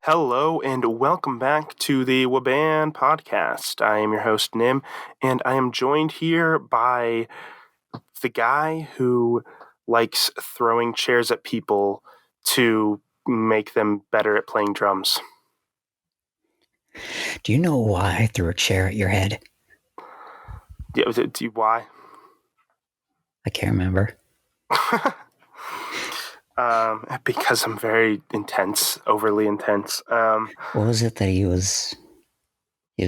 Hello and welcome back to the WABAN podcast. I am your host, Nim, and I am joined here by the guy who likes throwing chairs at people to make them better at playing drums. Do you know why I threw a chair at your head? Yeah, why? I can't remember. Because I'm very intense, overly intense. What was it that he was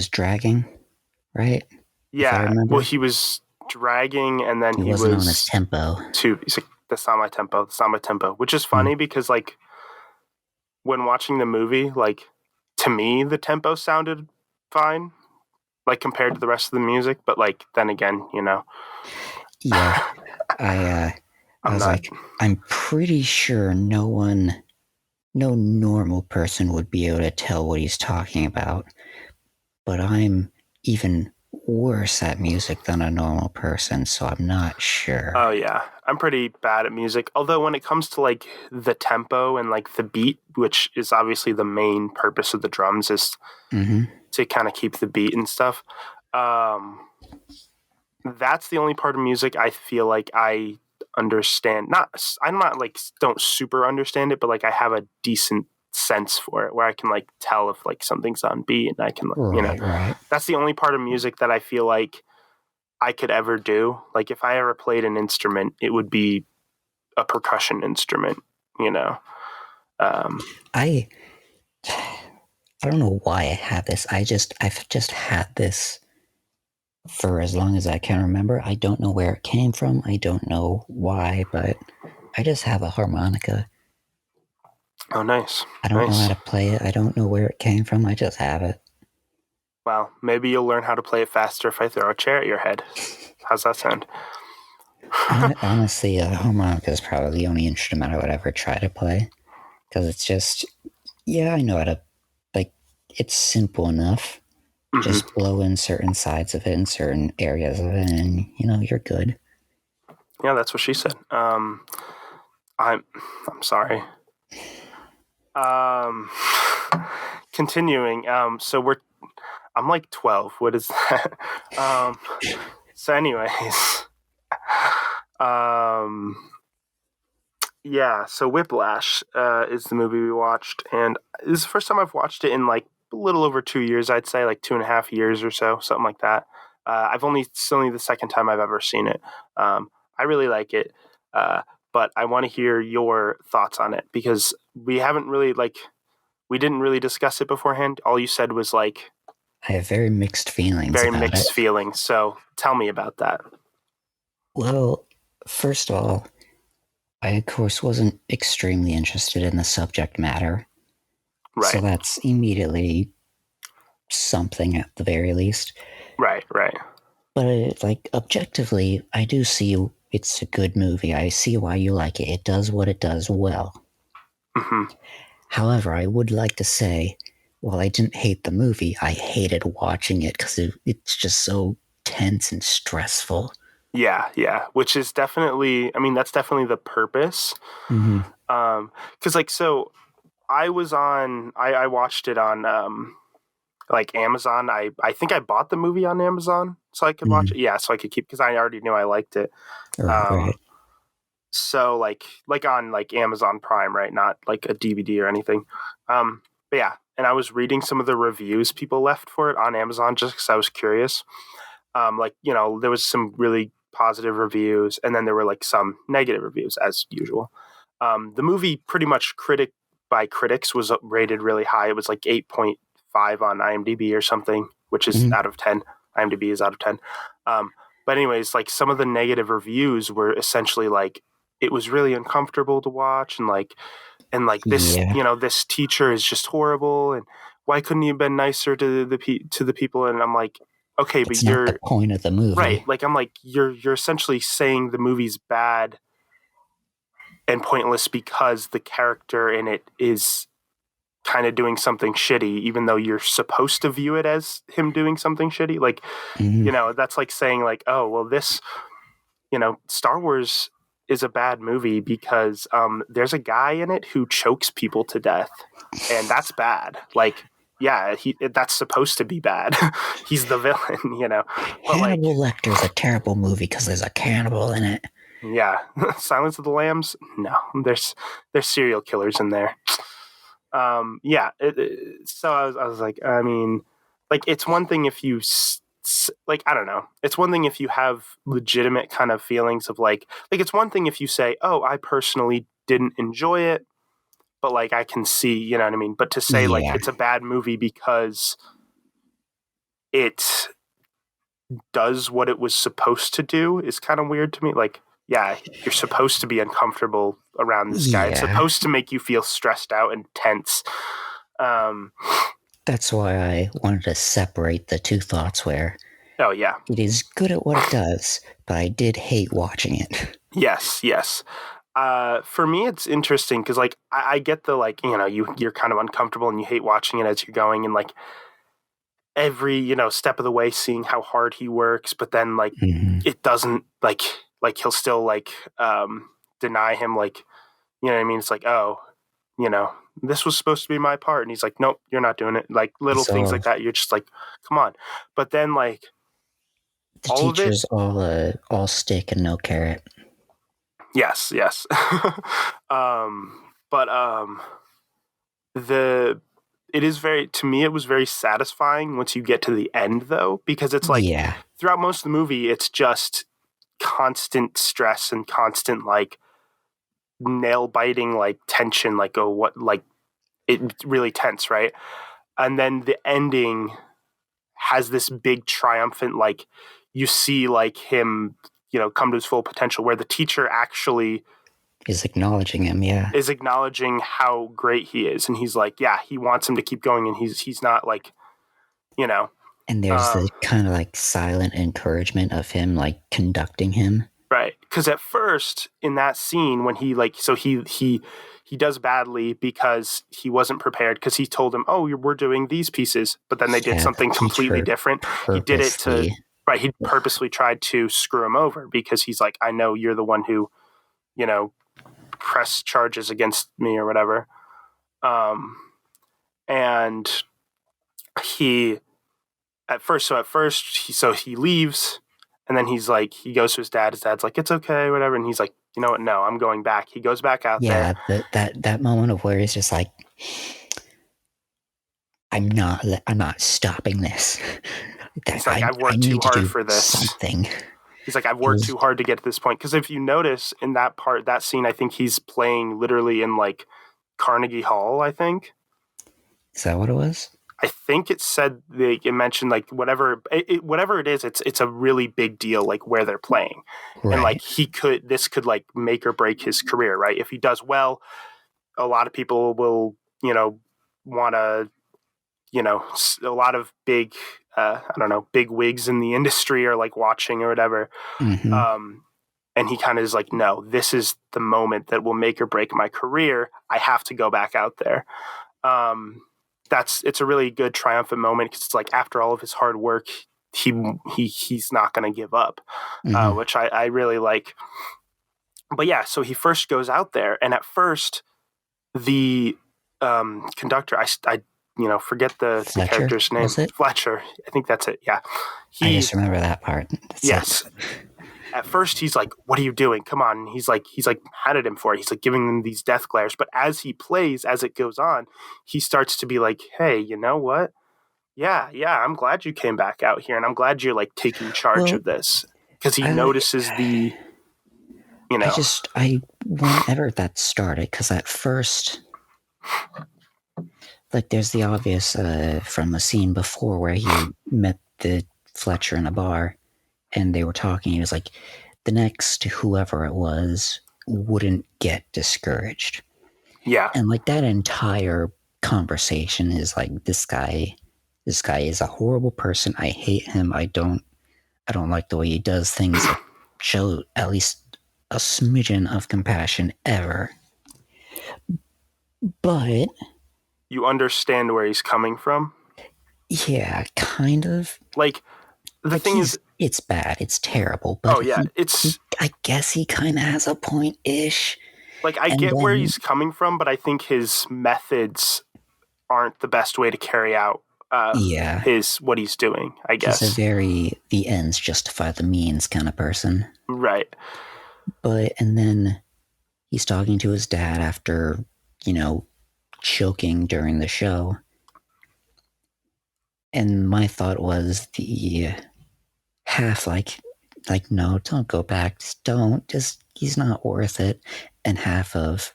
dragging, right? Yeah, well, he was dragging, and then he wasn't on his tempo. He's like, that's not my tempo. That's not my tempo. Which is funny because, like, when watching the movie, like, to me, the tempo sounded fine, like, compared to the rest of the music. But, like, then again, you know. Yeah, I was like, I'm pretty sure no normal person would be able to tell what he's talking about. But I'm even worse at music than a normal person, so I'm not sure. Oh, yeah. I'm pretty bad at music. Although when it comes to, like, the tempo and, like, the beat, which is obviously the main purpose of the drums, is to kind of keep the beat and stuff. That's the only part of music I feel like I understand. I'm not, like, don't super understand it, but, like, I have a decent sense for it where I can, like, tell if, like, something's on beat and I can, like, Right. That's the only part of music that I feel like I could ever do. Like, if I ever played an instrument, it would be a percussion instrument, you know. I don't know why I have this. I've just had this for as long as I can remember. I don't know where it came from. I don't know why, but I just have a harmonica. Oh, nice. I don't know how to play it. I don't know where it came from. I just have it. Well, maybe you'll learn how to play it faster if I throw a chair at your head. How's that sound? Honestly, a harmonica is probably the only instrument I would ever try to play. Because it's just, I know how to, like, it's simple enough. Just blow in certain sides of it and certain areas of it, and, you're good. Yeah, that's what she said. I'm sorry. Continuing. So I'm like 12. What is that? So anyways, yeah. So Whiplash is the movie we watched, and this is the first time I've watched it in like a little over 2 years. I'd say like 2.5 years or so, something like that. It's only the second time I've ever seen it. I really like it, but I want to hear your thoughts on it because we didn't really discuss it beforehand. All you said was like, I have very mixed feelings. Feelings. So tell me about that. Well, first of all, I of course wasn't extremely interested in the subject matter. Right. So that's immediately something at the very least. Right. But like objectively, I do see it's a good movie. I see why you like it. It does what it does well. Mm-hmm. However, I would like to say, while I didn't hate the movie, I hated watching it because it's just so tense and stressful. Yeah. Which is definitely, that's definitely the purpose. Because so I watched it on like Amazon. I think I bought the movie on Amazon so I could watch it. Yeah, so I could keep because I already knew I liked it. Right. So like on like Amazon Prime, right? Not like a DVD or anything. But yeah, and I was reading some of the reviews people left for it on Amazon just because I was curious. There was some really positive reviews, and then there were like some negative reviews as usual. The movie pretty much by critics was rated really high. It was like 8.5 on IMDb or something, which is out of 10. IMDb is out of 10. But anyways, like some of the negative reviews were essentially like it was really uncomfortable to watch, and this this teacher is just horrible, and why couldn't he have been nicer to the people? And I'm like, okay, but you're not the point of the movie, right? Like I'm like you're essentially saying the movie's bad and pointless because the character in it is kind of doing something shitty, even though you're supposed to view it as him doing something shitty. Like, that's like saying like, oh, well, this, Star Wars is a bad movie because there's a guy in it who chokes people to death. and that's bad. Like, yeah, that's supposed to be bad. He's the villain, you know. But like, Hannibal Lecter's a terrible movie because there's a cannibal in it. yeah, Silence of the Lambs. No, there's serial killers in there. Yeah. So I was like, I mean, like, it's one thing if you like, I don't know. It's one thing if you have legitimate kind of feelings of like it's one thing if you say, oh, I personally didn't enjoy it, but like I can see, you know what I mean? But to say like Yeah. it's a bad movie because it does what it was supposed to do is kind of weird to me. Like, yeah, you're supposed to be uncomfortable around this guy. It's Yeah. supposed to make you feel stressed out and tense. That's why I wanted to separate the two thoughts where Oh, yeah. it is good at what it does, but I did hate watching it. Yes. For me, it's interesting because, like, I get the, like, you know, you're kind of uncomfortable and you hate watching it as you're going, and like every, you know, step of the way, seeing how hard he works, but then like it doesn't like he'll still like deny him, like, you know what I mean? It's like, oh, you know, this was supposed to be my part, and he's like, nope, you're not doing it. Like little things like that, you're just like, come on. But then like the all teacher's all stick and no carrot. Yes. But the it is very, to me, it was very satisfying once you get to the end though, because it's like throughout most of the movie it's just constant stress and constant like nail biting like tension, like, oh, what, like it's really tense, right? And then the ending has this big triumphant, like you see like him, you know, come to his full potential, where the teacher actually is acknowledging him, is acknowledging how great he is, and he's like, yeah, he wants him to keep going, and he's not like, you know. And there's the kind of like silent encouragement of him like conducting him, right? Because at first in that scene when he like, so he does badly because he wasn't prepared, because he told him, oh, we're doing these pieces, but then they did something completely different. He did it to, right, he purposely tried to screw him over, because he's like, I know you're the one who, you know, press charges against me or whatever. And he at first he leaves, and then he's like, he goes to his dad. His dad's like, it's okay, whatever. And he's like, you know what? No, I'm going back. He goes back out there. Yeah, that moment of where he's just like, I'm not stopping this. He's like, I've worked too hard for this. Something. He's like, I've worked too hard to get to this point. Because if you notice in that part, that scene, I think he's playing literally in like Carnegie Hall, I think. Is that what it was? I think it said, it mentioned like whatever it is, it's a really big deal, like where they're playing. Right. And like this could like make or break his career, right? If he does well, a lot of people will, you know, want to, you know, a lot of big, I don't know, big wigs in the industry are like watching or whatever. And he kind of is like, no, this is the moment that will make or break my career. I have to go back out there. It's a really good triumphant moment, because it's like, after all of his hard work, he's not going to give up, which I really like. But yeah, so he first goes out there, and at first the conductor, I you know, forget the character's name. Fletcher, I think that's it. Yeah, I just remember that part. Yes. At first he's like, what are you doing? Come on. And he's like mad at him for it. He's like giving them these death glares. But as he plays, as it goes on, he starts to be like, hey, you know what? Yeah, I'm glad you came back out here, and I'm glad you're like taking charge of this. Because he notices the, you know. Whenever that started, because at first, like, there's the obvious from a scene before where he met the Fletcher in a bar, and they were talking. He was like, the next whoever it was wouldn't get discouraged. Yeah. And like that entire conversation is like, this guy is a horrible person. I hate him. I don't like the way he does things that show at least a smidgen of compassion ever. But you understand where he's coming from? Yeah, kind of. Like, the thing is, it's bad. It's terrible. But I guess he kind of has a point-ish. Like, I get where he's coming from, but I think his methods aren't the best way to carry out what he's doing, I guess. He's a very the ends justify the means kind of person. Right. And then he's talking to his dad after, choking during the show. And my thought was the half like, no, don't go back. He's not worth it. And half of,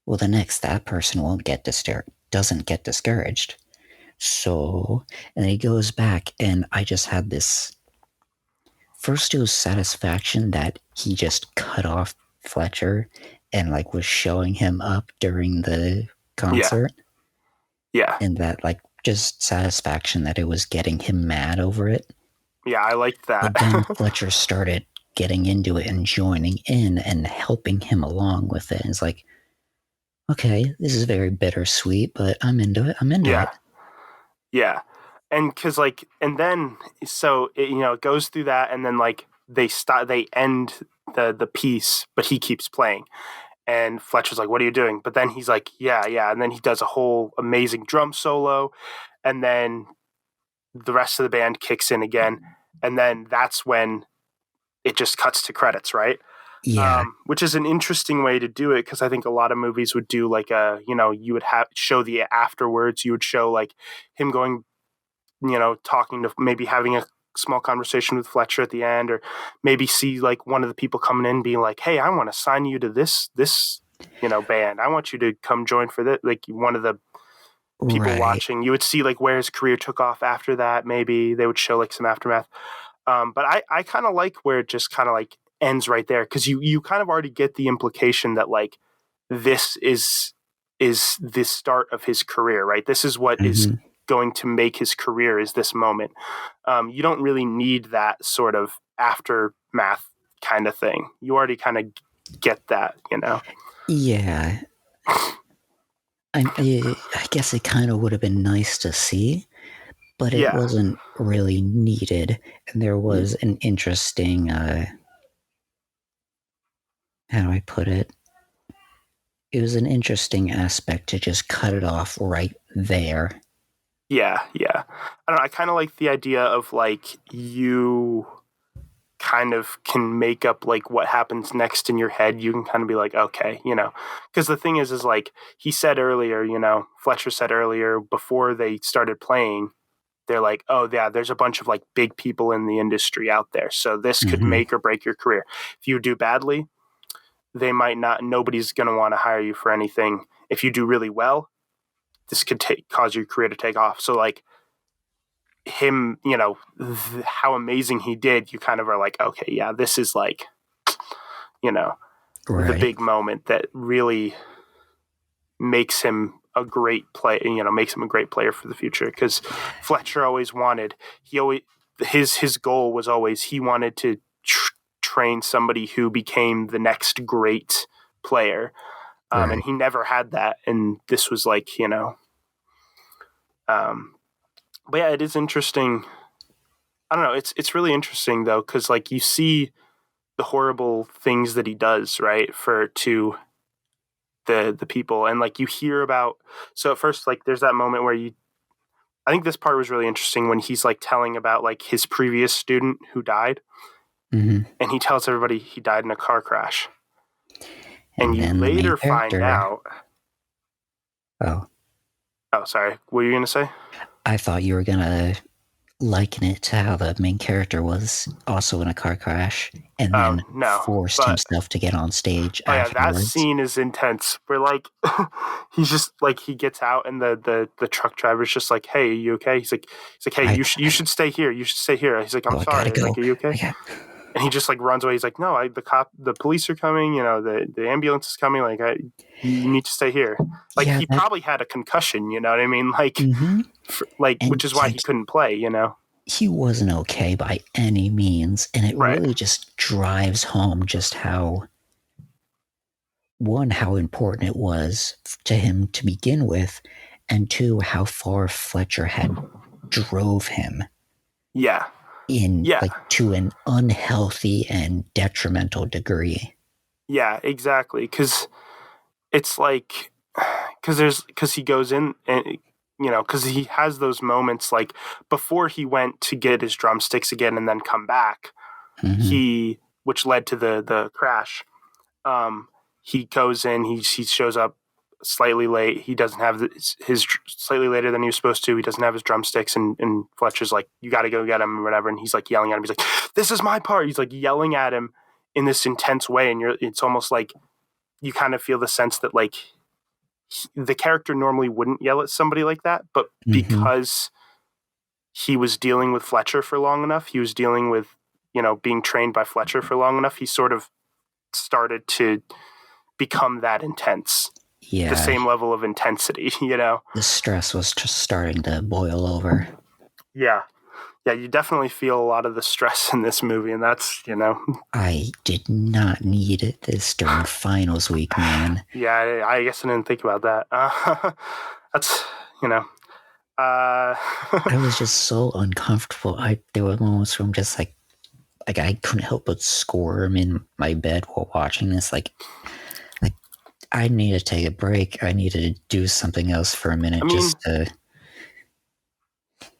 well, that person doesn't get discouraged. So, and then he goes back, and I just had this. First, it was satisfaction that he just cut off Fletcher and was showing him up during the concert. Yeah. And that just satisfaction that it was getting him mad over it. Yeah, I liked that. But then Fletcher started getting into it and joining in and helping him along with it. And it's like, okay, this is very bittersweet, but I'm into it. it. Yeah. And because and then so it goes through that, and then they end the piece, but he keeps playing, and Fletcher's like, what are you doing? But then he's like, yeah, and then he does a whole amazing drum solo, and then the rest of the band kicks in again, and then that's when it just cuts to credits, right? Yeah. Which is an interesting way to do it, because I think a lot of movies would do you would show the afterwards, you would show him going, talking to, maybe having a small conversation with Fletcher at the end, or maybe see one of the people coming in being like, hey, I want to sign you to this band. I want you to come join for this. One of the people watching, you would see where his career took off after that. Maybe they would show some aftermath. But I kind of like where it just kind of ends right there, because you kind of already get the implication that this is the start of his career, right? This is what is going to make his career, is this moment. You don't really need that sort of aftermath kind of thing. You already kind of get that, Yeah. I guess it kind of would have been nice to see, but it wasn't really needed. And there was an interesting, how do I put it? It was an interesting aspect to just cut it off right there. Yeah. I don't know. I kind of like the idea of you kind of can make up what happens next in your head. You can kind of be like, okay, because the thing is he said earlier, Fletcher said earlier, before they started playing, they're like, oh yeah, there's a bunch of big people in the industry out there, so this could make or break your career. If you do badly, they might not, nobody's going to want to hire you for anything. If you do really well, this could cause your career to take off. So him, how amazing he did, you kind of are like, okay, yeah, this is the big moment that really makes him a great player, makes him a great player for the future. Because Fletcher always wanted, his goal was always, he wanted to train somebody who became the next great player. And he never had that. And this was but yeah, it is interesting. I don't know. It's really interesting though, because you see the horrible things that he does, right, to the people, and you hear about. So at first, there's that moment where I think this part was really interesting when he's telling about his previous student who died, and he tells everybody he died in a car crash, and you later find out. Oh, sorry. What were you going to say? I thought you were going to liken it to how the main character was also in a car crash and then forced himself to get on stage afterwards. That scene is intense. Where he's just he gets out, and the truck driver's just like, hey, are you okay? He's like, hey, you should stay here. You should stay here. He's like, I'm sorry. Go. Are you okay? And he just runs away. He's like, no, the police are coming. The ambulance is coming. You need to stay here. He probably had a concussion. You know what I mean? Which is why he couldn't play. He wasn't okay by any means, and it really just drives home just how important it was to him to begin with, and two, how far Fletcher had drove him. Yeah. To an unhealthy and detrimental degree. Yeah, exactly. Because it's because he goes in and because he has those moments like before he went to get his drumsticks again and then come back, which led to the crash. He goes in, he shows up slightly late. He doesn't have his slightly later than he was supposed to. He doesn't have his drumsticks, and Fletcher's like, "You got to go get him," or whatever. And he's like yelling at him. He's like, "This is my part." He's like yelling at him in this intense way, and it's almost like you kind of feel the sense that like the character normally wouldn't yell at somebody like that, but because he was dealing with Fletcher for long enough, he was dealing with being trained by Fletcher for long enough, he sort of started to become that intense. Yeah. The same level of intensity, The stress was just starting to boil over. Yeah. Yeah, you definitely feel a lot of the stress in this movie, and that's, I did not need this during finals week, man. Yeah, I guess I didn't think about that. That's, I was just so uncomfortable. There were moments where I'm just like I couldn't help but squirm in my bed while watching this. Like I need to take a break. I needed to do something else for a minute just to...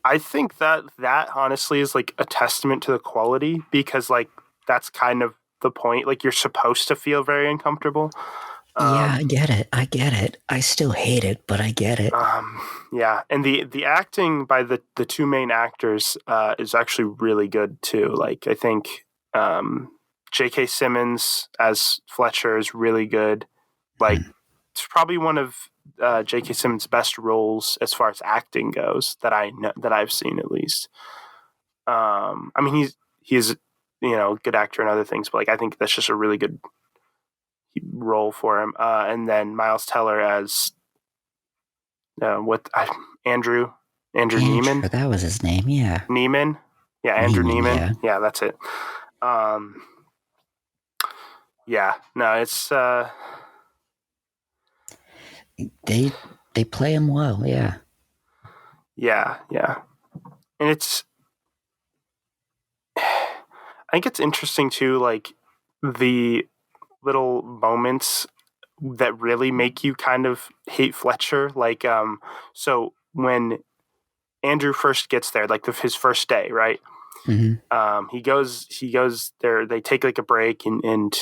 I think that honestly is like a testament to the quality, because like that's kind of the point. Like you're supposed to feel very uncomfortable. Yeah, I get it. I still hate it, but I get it. Yeah, and the acting by the two main actors is actually really good too. Like I think J.K. Simmons as Fletcher is really good. Like it's probably one of J.K. Simmons' best roles as far as acting goes that I've seen, at least. I mean, he's a good actor and other things, but like I think that's just a really good role for him. And then Miles Teller as Andrew Neiman. That was his name, yeah. Neiman, yeah, Andrew Neiman. Yeah, that's it. Yeah, no, it's they play him well, yeah. Yeah, and it's I think it's interesting too, like the little moments that really make you kind of hate Fletcher. Like, so when Andrew first gets there, like his first day, right? He goes there. They take like a break, and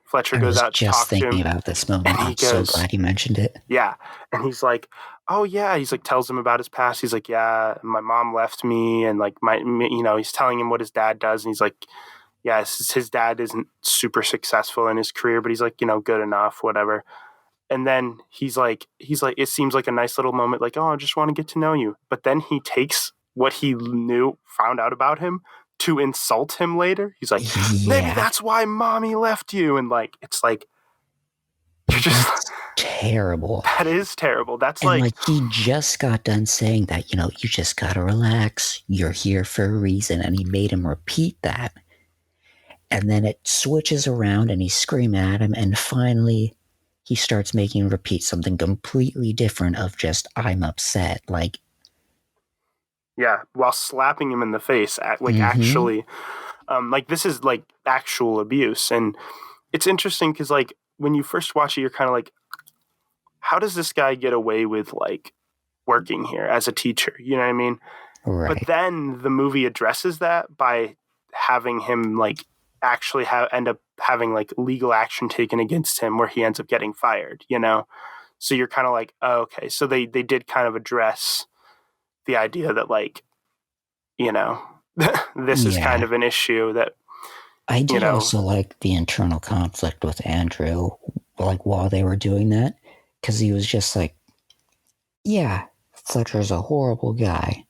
Fletcher goes out to talk to him. I was just thinking about this moment. I'm so glad you mentioned it. Yeah, and he's like, "Oh yeah," he's like tells him about his past. He's like, "Yeah, my mom left me," and like he's telling him what his dad does, and he's like, "Yeah, his dad isn't super successful in his career, but he's like, good enough, whatever." And then he's like, it seems like a nice little moment, like, "Oh, I just want to get to know you," but then he takes what he found out about him to insult him later. He's like, "Maybe that's why mommy left you," and like it's like you're just terrible. That is terrible. That's like he just got done saying that, you just gotta relax. You're here for a reason, and he made him repeat that. And then it switches around, and he's screaming at him, and finally he starts making him repeat something completely different of just "I'm upset." Like, yeah, while slapping him in the face, actually, like this is like actual abuse, and it's interesting because like when you first watch it, you're kind of like, how does this guy get away with like working here as a teacher? You know what I mean? Right. But then the movie addresses that by having him like actually end up having like legal action taken against him, where he ends up getting fired. So you're kind of like, oh, okay, so they did kind of address the idea that like, this is kind of an issue that I did also like the internal conflict with Andrew, like while they were doing that, because he was just like, yeah, Fletcher's a horrible guy.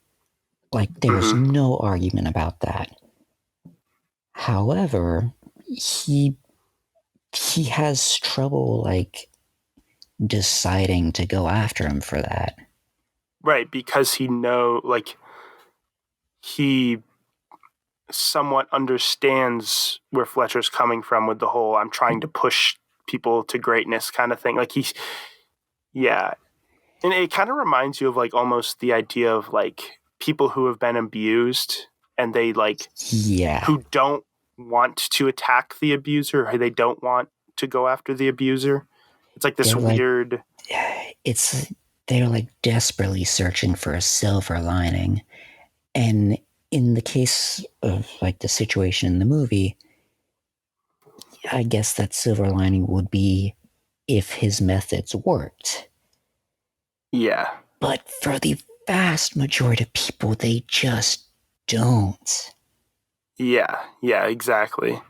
Like, there's no argument about that. However, he has trouble like deciding to go after him for that. Right, because he somewhat understands where Fletcher's coming from with the whole "I'm trying to push people to greatness" kind of thing. Like and it kind of reminds you of like almost the idea of like people who have been abused and they like who don't want to attack the abuser, or they don't want to go after the abuser. It's like this weird. they're like desperately searching for a silver lining. And in the case of like the situation in the movie, I guess that silver lining would be if his methods worked. Yeah. But for the vast majority of people, they just don't. Yeah. Yeah, exactly.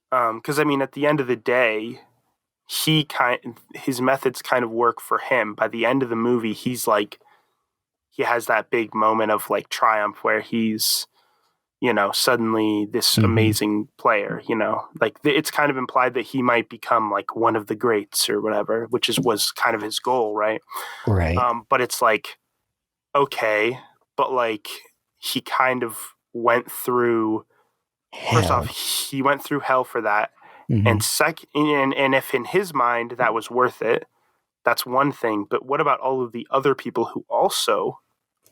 Because I mean, at the end of the day, his methods kind of work for him. By the end of the movie, he's like, he has that big moment of like triumph where he's, suddenly this amazing player, like it's kind of implied that he might become like one of the greats or whatever, which was kind of his goal, right? Right. But it's like, okay, but like he kind of went through, first off, Hell. he went through hell for that. And second, and if in his mind that was worth it, that's one thing. But what about all of the other people who also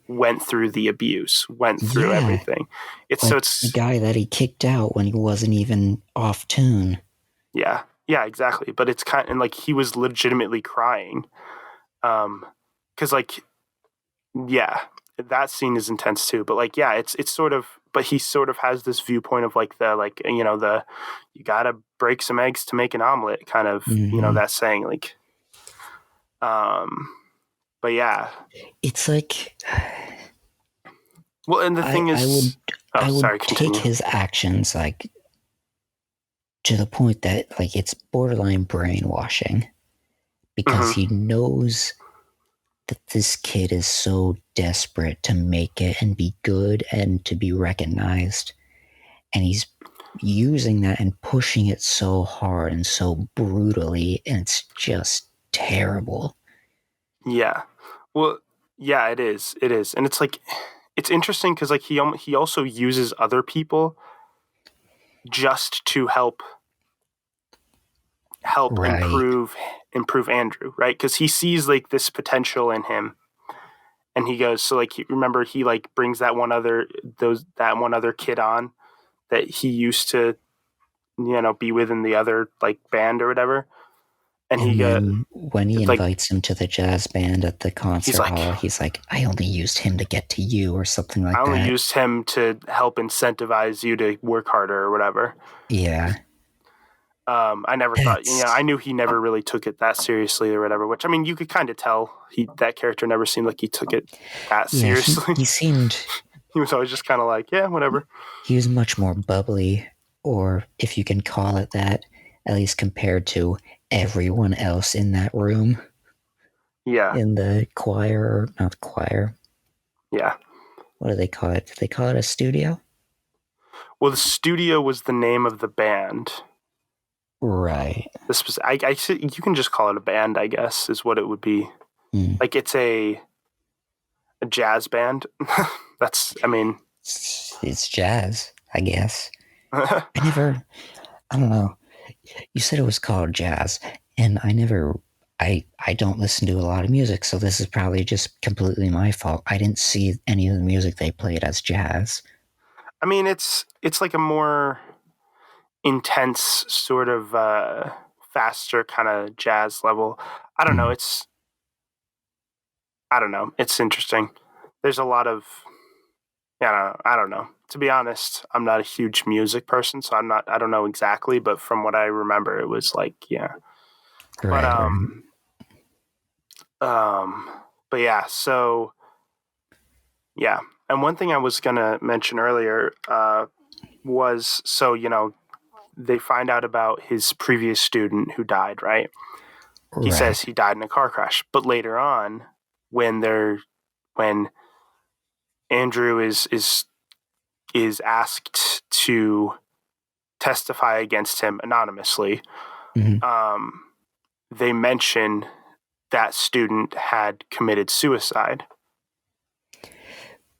went through the abuse, went through Yeah. everything? Like the It's guy that he kicked out when he wasn't even off tune. yeah, yeah, exactly. But it's kind of like he was legitimately crying, because like yeah, that scene is intense too. But like yeah, it's sort of, but he sort of has this viewpoint of like the you gotta break some eggs to make an omelet kind of that saying like but yeah. It's like Well, and the thing I would is, oh, I would sorry, take continue. his actions like to the point that like it's borderline brainwashing because Hmm. he knows that this kid is so desperate to make it and be good and to be recognized, and he's using that and pushing it so hard and so brutally, and it's just terrible. Yeah. Well, yeah, it is. It is, and it's like it's interesting because like he also uses other people just to help Right. improve Andrew, right? Because he sees like this potential in him, and he goes, so like remember he like brings that one other kid on that he used to be within the other like band or whatever, and he And go then when he like invites him to the jazz band at the he's concert like, hall, he's like, I only used him to get to you, or something I like only that. used him to help incentivize you to work harder or whatever. Yeah. I never thought, I That's, knew he never really took it that seriously or whatever, which I mean, you could kind of tell that character never seemed like he took it that yeah, seriously. he seemed, He was always just kind of like, yeah, whatever. he was much more bubbly, or if you can call it that, at least compared to everyone else in that room, Yeah. in the choir, or not choir. Yeah. What do they call it? Do they call it a studio? Well, the studio was the name of the band. Right. You can just call it a band, I guess, is what it would be. Mm. Like it's a jazz band. I mean, It's jazz, I guess. I don't know. You said it was called jazz, and I don't listen to a lot of music, so this is probably just completely my fault. I didn't see any of the music they played as jazz. I mean, it's like a more intense sort of faster kind of jazz level. I don't know. Mm. I don't know. It's interesting. There's a lot of yeah. I don't know. To be honest, I'm not a huge music person, so I'm not. I don't know exactly, but from what I remember, it was like yeah. But Right, right. um, but yeah. So yeah. And one thing I was gonna mention earlier was so they find out about his previous student who died, right? He Right. says he died in a car crash. But later on, when when Andrew is asked to testify against him anonymously, Mm-hmm. um, they mention that student had committed suicide.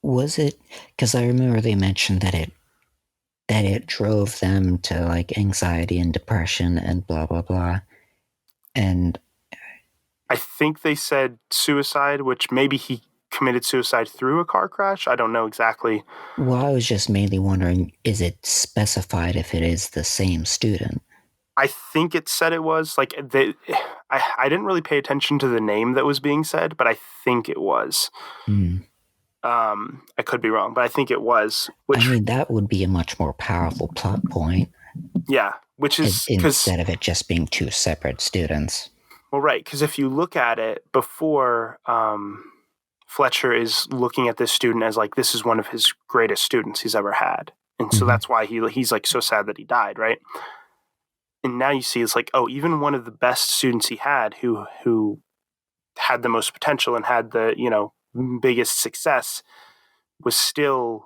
Was it because I remember they mentioned that it drove them to like anxiety and depression and blah blah blah. And I think they said suicide, which maybe he committed suicide through a car crash. I don't know exactly. well, I was just mainly wondering, is it specified if it is the same student? I think it said it was like I didn't really pay attention to the name that was being said, but I think it was. I could be wrong, but I think it was. I mean, that would be a much more powerful plot point. Yeah, which is instead of it just being two separate students. Well, right, because if you look at it before, Fletcher is looking at this student as like this is one of his greatest students he's ever had, and so that's why he's like so sad that he died, right? And now you see it's like, oh, even one of the best students he had, who had the most potential and had the biggest success, was still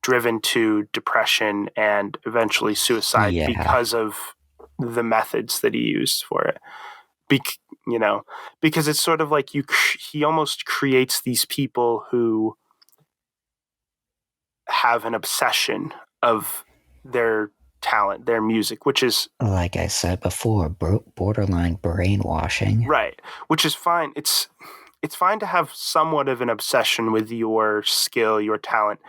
driven to depression and eventually suicide because of the methods that he used for it. Because it's sort of like he almost creates these people who have an obsession of their talent, their music, which is, like I said before, borderline brainwashing. Right, which is fine. It's fine to have somewhat of an obsession with your skill, your talent,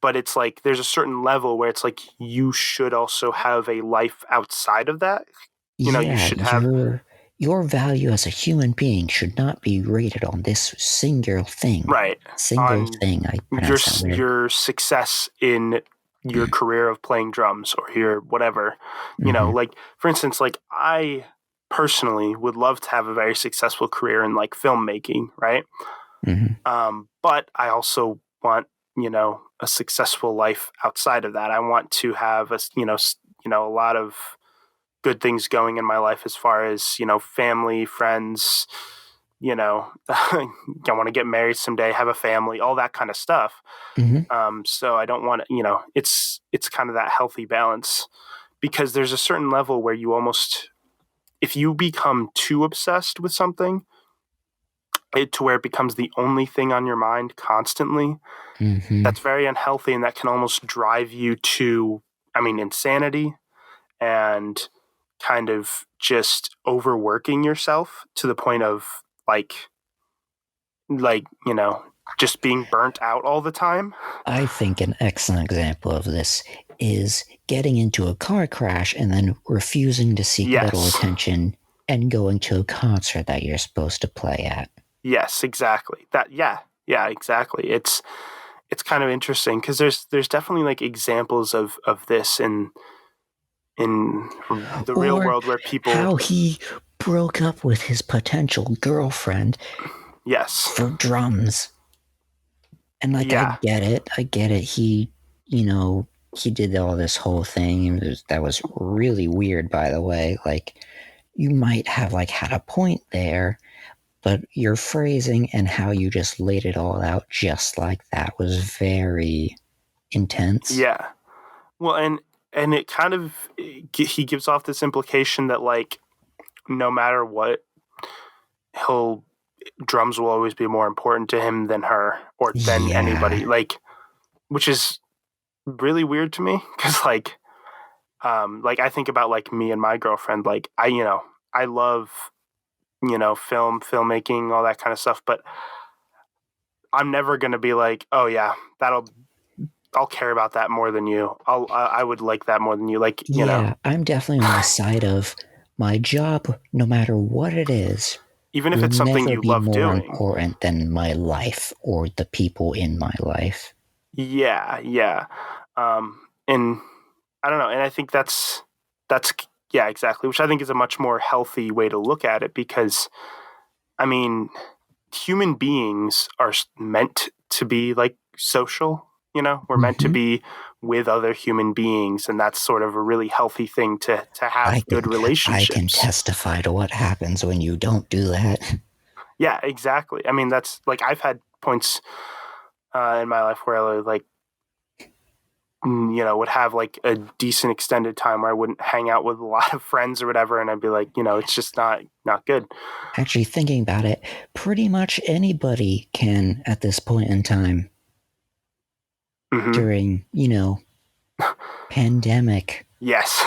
but it's like there's a certain level where it's like you should also have a life outside of that. You should have your value as a human being should not be rated on this single thing. Right. Thing. I pronounce that weird. Your success in your career of playing drums or your whatever. Like for instance, like I personally would love to have a very successful career in like filmmaking, right? But I also want a successful life outside of that. I want to have a lot of good things going in my life as far as family, friends. I want to get married someday, have a family, all that kind of stuff. So I don't want to. It's kind of that healthy balance, because there's a certain level where you almost, if you become too obsessed with something, to where it becomes the only thing on your mind constantly, that's very unhealthy, and that can almost drive you to, insanity and kind of just overworking yourself to the point of like just being burnt out all the time. I think an excellent example of this is getting into a car crash and then refusing to seek medical attention and going to a concert that you're supposed to play at. Yes, exactly. Exactly. It's kind of interesting because there's definitely like examples of this in the real world where people, how he broke up with his potential girlfriend for drums. And like, I get it. He did all this whole thing. That was really weird, by the way. Like, you might have like had a point there, but your phrasing and how you just laid it all out just like that was very intense. Yeah. Well, and it kind of, he gives off this implication that like, no matter what, drums will always be more important to him than her or than anybody, like, which is really weird to me because like I think about like me and my girlfriend, like I love filmmaking, all that kind of stuff, but I'm never gonna be like, oh yeah, I'll care about that more than you. I would like that more than you, like I'm definitely on the side of my job, no matter what it is, even if it's something you love doing, more important than my life or the people in my life. Yeah. And I don't know, and I think that's yeah, exactly, which I think is a much more healthy way to look at it, because human beings are meant to be like social, we're meant to be with other human beings, and that's sort of a really healthy thing to have good relationships. I can testify to what happens when you don't do that. Yeah, exactly. That's like, I've had points in my life where I like would have like a decent extended time where I wouldn't hang out with a lot of friends or whatever, and I'd be like, it's just not good. Actually, thinking about it, pretty much anybody can at this point in time. During, pandemic. Yes.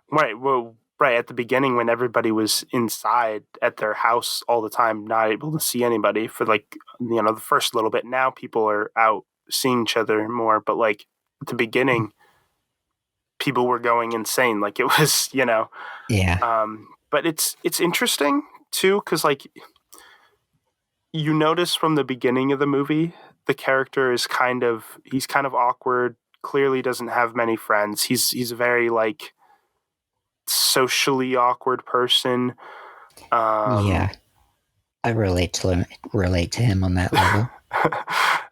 Right. Well, right at the beginning when everybody was inside at their house all the time, not able to see anybody for like, the first little bit. Now people are out seeing each other more, but like at the beginning, people were going insane. Like it was, Yeah. But it's interesting too, because like you notice from the beginning of the movie, the character is he's kind of awkward. Clearly, doesn't have many friends. He's a very like socially awkward person. Yeah. I relate to him on that level.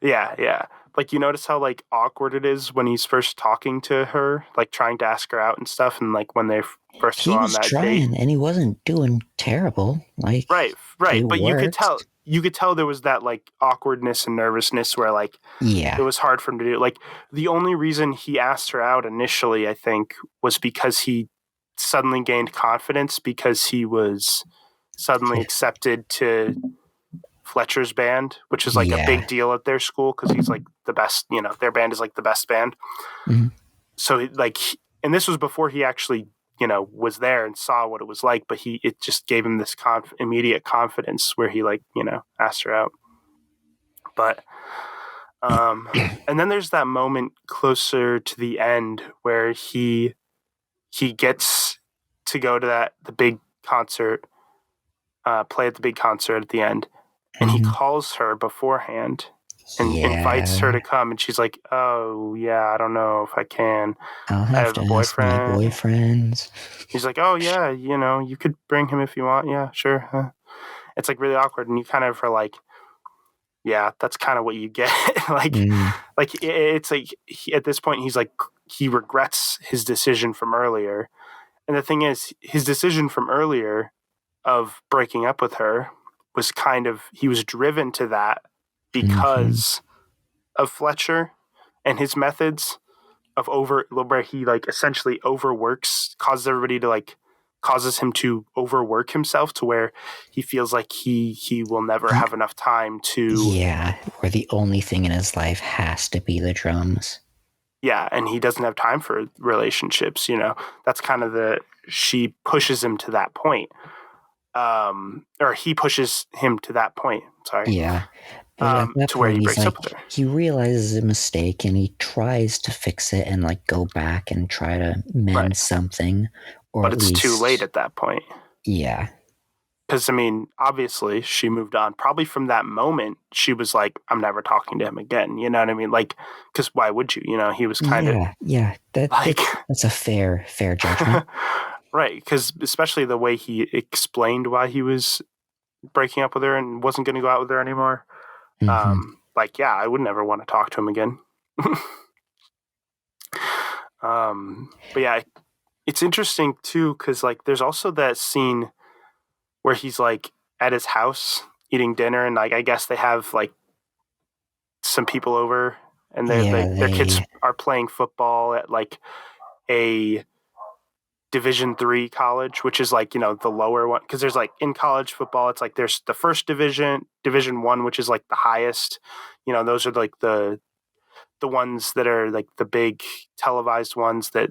Yeah. Like you notice how like awkward it is when he's first talking to her, like trying to ask her out and stuff, and like when they first go He on was that date. trying, and he wasn't doing terrible. Like, Right. it But you could worked. tell there was that like awkwardness and nervousness where like it Yeah. was hard for him to do. Like the only reason he asked her out initially, I think, was because he suddenly gained confidence because he was suddenly accepted to Fletcher's band, which is like a Yeah. big deal at their school because he's like the best. Their band is like the best band. Mm-hmm. So like, and this was before he actually was there and saw what it was like, but it just gave him this immediate confidence where he like asked her out. But and then there's that moment closer to the end where he gets to go to the big concert, play at the big concert at the end, and he Mm-hmm. calls her beforehand and invites her Yeah. to come, and she's like, "Oh yeah, I don't know if I can. I'll I have have to a ask my boyfriend." boyfriends. He's like, "Oh yeah, you could bring him if you want. Yeah, sure." It's like really awkward, and you kind of are like, "Yeah, that's kind of what you get." Mm. It's like at this point, he's like he regrets his decision from earlier, and the thing is, his decision from earlier of breaking up with her was he was driven to that Mm-hmm. because of Fletcher and his methods where he like essentially overworks, causes him to overwork himself to where he feels like he will never have enough time to. Yeah, where the only thing in his life has to be the drums. Yeah, and he doesn't have time for relationships. That's kind of she pushes him to that point, or he pushes him to that point. Sorry. Yeah, but at that To where point, he he's breaks like, up with her. he realizes a mistake and he tries to fix it and like go back and try to mend Right. something, or But at it's least too late at that point. Yeah. Because, I mean, obviously she moved on. Probably from that moment, she was like, I'm never talking to him again. You know what I mean? Like, because why would you? He was kind of. Yeah. That's a fair judgment. Right. Because especially the way he explained why he was breaking up with her and wasn't going to go out with her anymore. Mm-hmm. Yeah, I would never want to talk to him again. But yeah, it's interesting too, because like there's also that scene where he's like at his house eating dinner, and like I guess they have like some people over, and their kids are playing football at like a Division 3 college, which is like the lower one, because there's like in college football, it's like there's the first Division 1, which is like the highest. Those are like the ones that are like the big televised ones that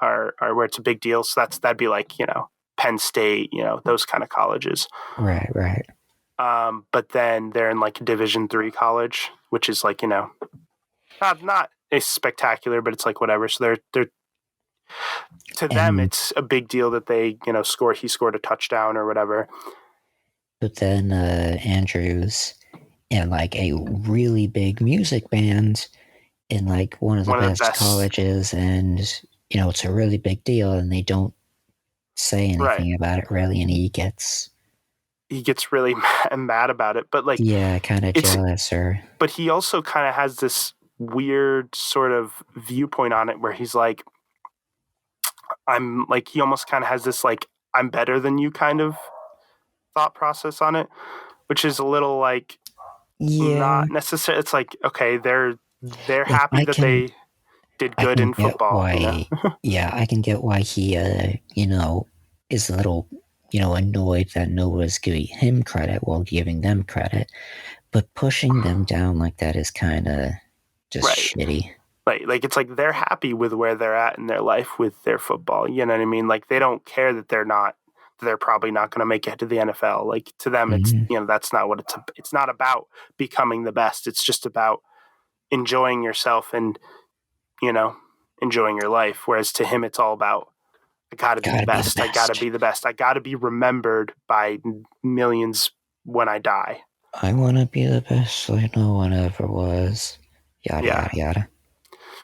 are where it's a big deal. So that'd be like Penn State, those kind of colleges. Right. But then they're in like a Division 3 college, which is like not a spectacular, but it's like whatever. So they're to them it's a big deal that they he scored a touchdown or whatever. But then Andrew's in like a really big music band in like one of the best colleges, and it's a really big deal, and they don't say anything about it really, and he gets really mad about it, but like kind of jealous. But he also kind of has this weird sort of viewpoint on it where he's like, I'm like, he almost kind of has this like, I'm better than you kind of thought process on it, which is a little like not necessarily. It's like, okay, they're happy that they did good in football. I can get why he is a little annoyed that Noah's giving him credit while giving them credit, but pushing them down like that is kind of just shitty. Right. Like it's like they're happy with where they're at in their life with their football. You know what I mean? Like they don't care that they're probably not going to make it to the NFL. Like to them, it's that's not what it's not about becoming the best. It's just about enjoying yourself and enjoying your life. Whereas to him, it's all about, I gotta be the Gotta be the best. I gotta best. be the best. I gotta be remembered by millions when I die. I want to be the best like no one ever was. Yada, Yeah. yada, yada.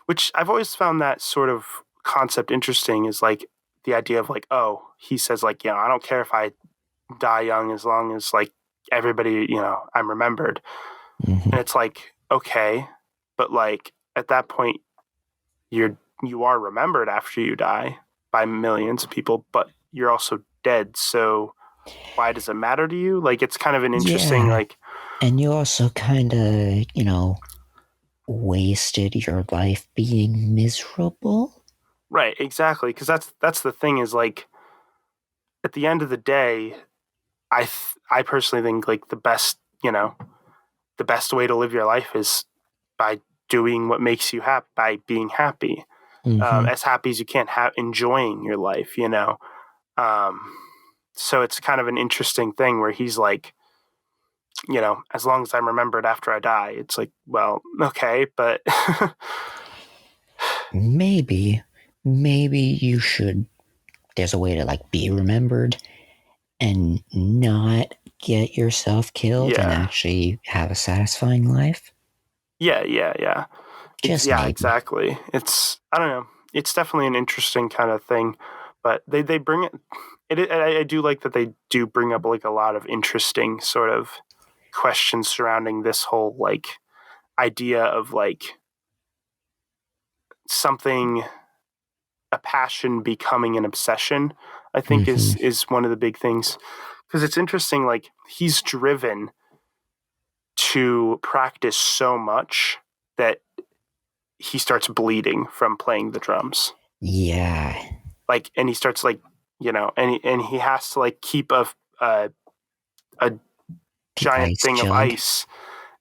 Which I've always found that sort of concept interesting, is like the idea of like, oh, he says like, I don't care if I die young as long as like everybody, I'm remembered. Mm-hmm. And it's like, okay, but like at that point, you are remembered after you die by millions of people, but you're also dead. So why does it matter to you? Like, it's kind of an interesting, Yeah. like, And you also kind of, wasted your life being miserable. right, exactly. Because that's the thing, is like, at the end of the day, I personally think like the best way to live your life is by doing what makes you happy, by being happy, Mm-hmm. as happy as you can, enjoying your life. Um, so it's kind of an interesting thing where he's like, as long as I'm remembered after I die, it's like, well, okay, but Maybe you should. There's a way to like be remembered and not get yourself killed and yeah, actually have a satisfying life. yeah. Just Yeah, maybe. exactly. I don't know. It's definitely an interesting kind of thing, but they bring it. I do like that they do bring up like a lot of interesting sort of questions surrounding this whole like idea of like something, a passion becoming an obsession. I think Mm-hmm. is one of the big things, because it's interesting. Like, he's driven to practice so much that he starts bleeding from playing the drums. Yeah. Like, and he starts like, and he has to like keep a The giant ice thing of jug. ice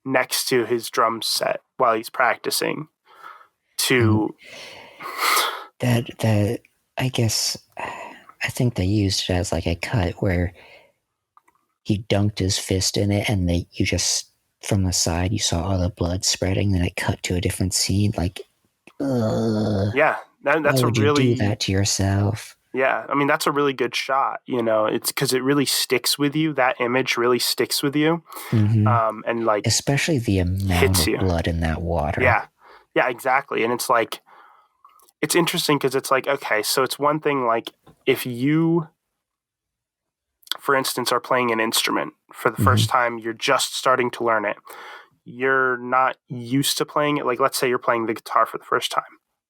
next to his drum set while he's practicing And to that I guess I think they used it as like a cut where he dunked his fist in it and you just from the side you saw all the blood spreading, then it cut to a different scene. Like, why yeah, that's a would you do really, that to yourself? yeah, I mean, that's a really good shot. It's because it really sticks with you. That image really sticks with you, Mm-hmm. and like Especially the amount hits of you. blood in that water. Yeah, yeah, exactly. And it's like, it's interesting because it's like, okay, so it's one thing like, if you, for instance, are playing an instrument for the Mm-hmm. first time, you're just starting to learn it, you're not used to playing it. Like, let's say you're playing the guitar for the first time.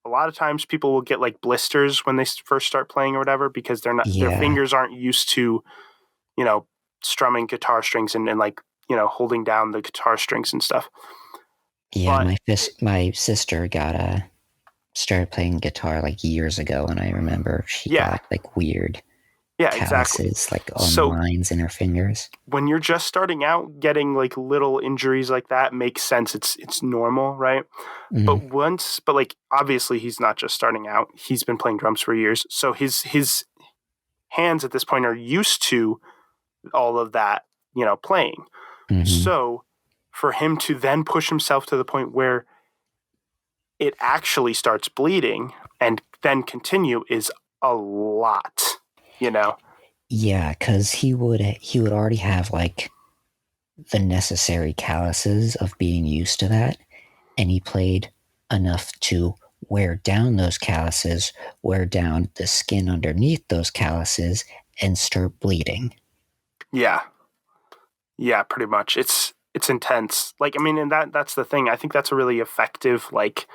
A lot of times people will get like blisters when they first start playing or whatever, because their Yeah. fingers aren't used to, you know, strumming guitar strings and like, holding down the guitar strings and stuff. Yeah, But my sister got started playing guitar like years ago, and I remember she yeah, got like weird yeah, exactly. calluses like on So lines in her fingers. when you're just starting out, getting like little injuries like that makes sense. It's normal, right? Mm, But like, obviously he's not just starting out. He's been playing drums for years, so his hands at this point are used to all of that, playing. mm-hmm. So for him to then push himself to the point where it actually starts bleeding and then continue is a lot, you know. Yeah, because he would already have like the necessary calluses of being used to that, and he played enough to wear down those calluses, wear down the skin underneath those calluses, and start bleeding. Yeah. Yeah, pretty much. It's intense. Like, I mean, and that's the thing. I think that's a really effective like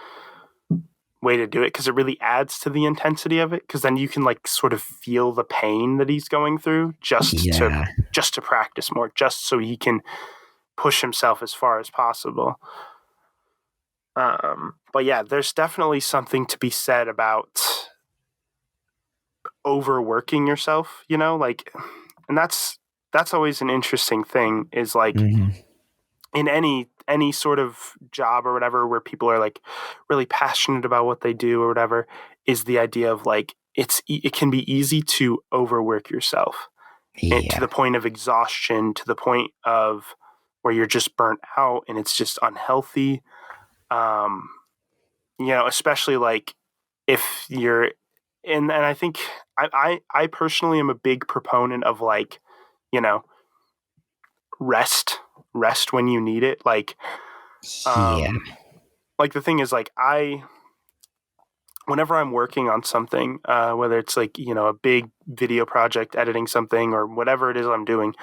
way to do it, because it really adds to the intensity of it, because then you can like sort of feel the pain that he's going through Yeah, just to practice more, just so he can push himself as far as possible. But yeah, there's definitely something to be said about overworking yourself, like, and that's always an interesting thing, is like, mm-hmm. in any sort of job or whatever, where people are like really passionate about what they do or whatever, is the idea of like, it can be easy to overwork yourself, and to Yeah, the point of exhaustion, to the point of where you're just burnt out and it's just unhealthy. Especially like if you're and I think I personally am a big proponent of like, you know, rest when you need it. Yeah. Like the thing is like whenever I'm working on something, whether it's like, you know, a big video project, editing something or whatever it is I'm doing,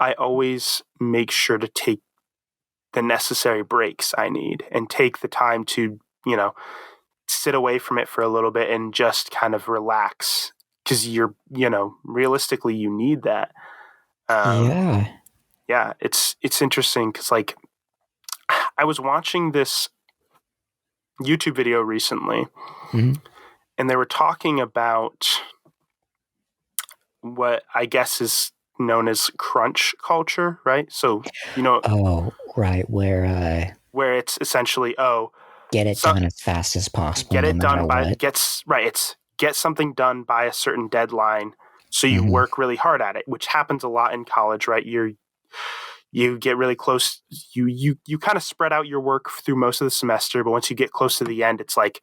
I always make sure to take the necessary breaks I need and take the time to, you know, sit away from it for a little bit and just kind of relax because you're, you know, realistically you need that. Yeah. Yeah, it's interesting because like I was watching this YouTube video recently, Mm-hmm. and they were talking about what I guess is known as crunch culture, right? So, you know, Oh, right. Where where it's essentially, get it so done as fast as possible, get no it matter done by what. it's get something done by a certain deadline. So you Mm-hmm. work really hard at it, which happens a lot in college, right? You get really close. You kind of spread out your work through most of the semester, but once you get close to the end, it's like,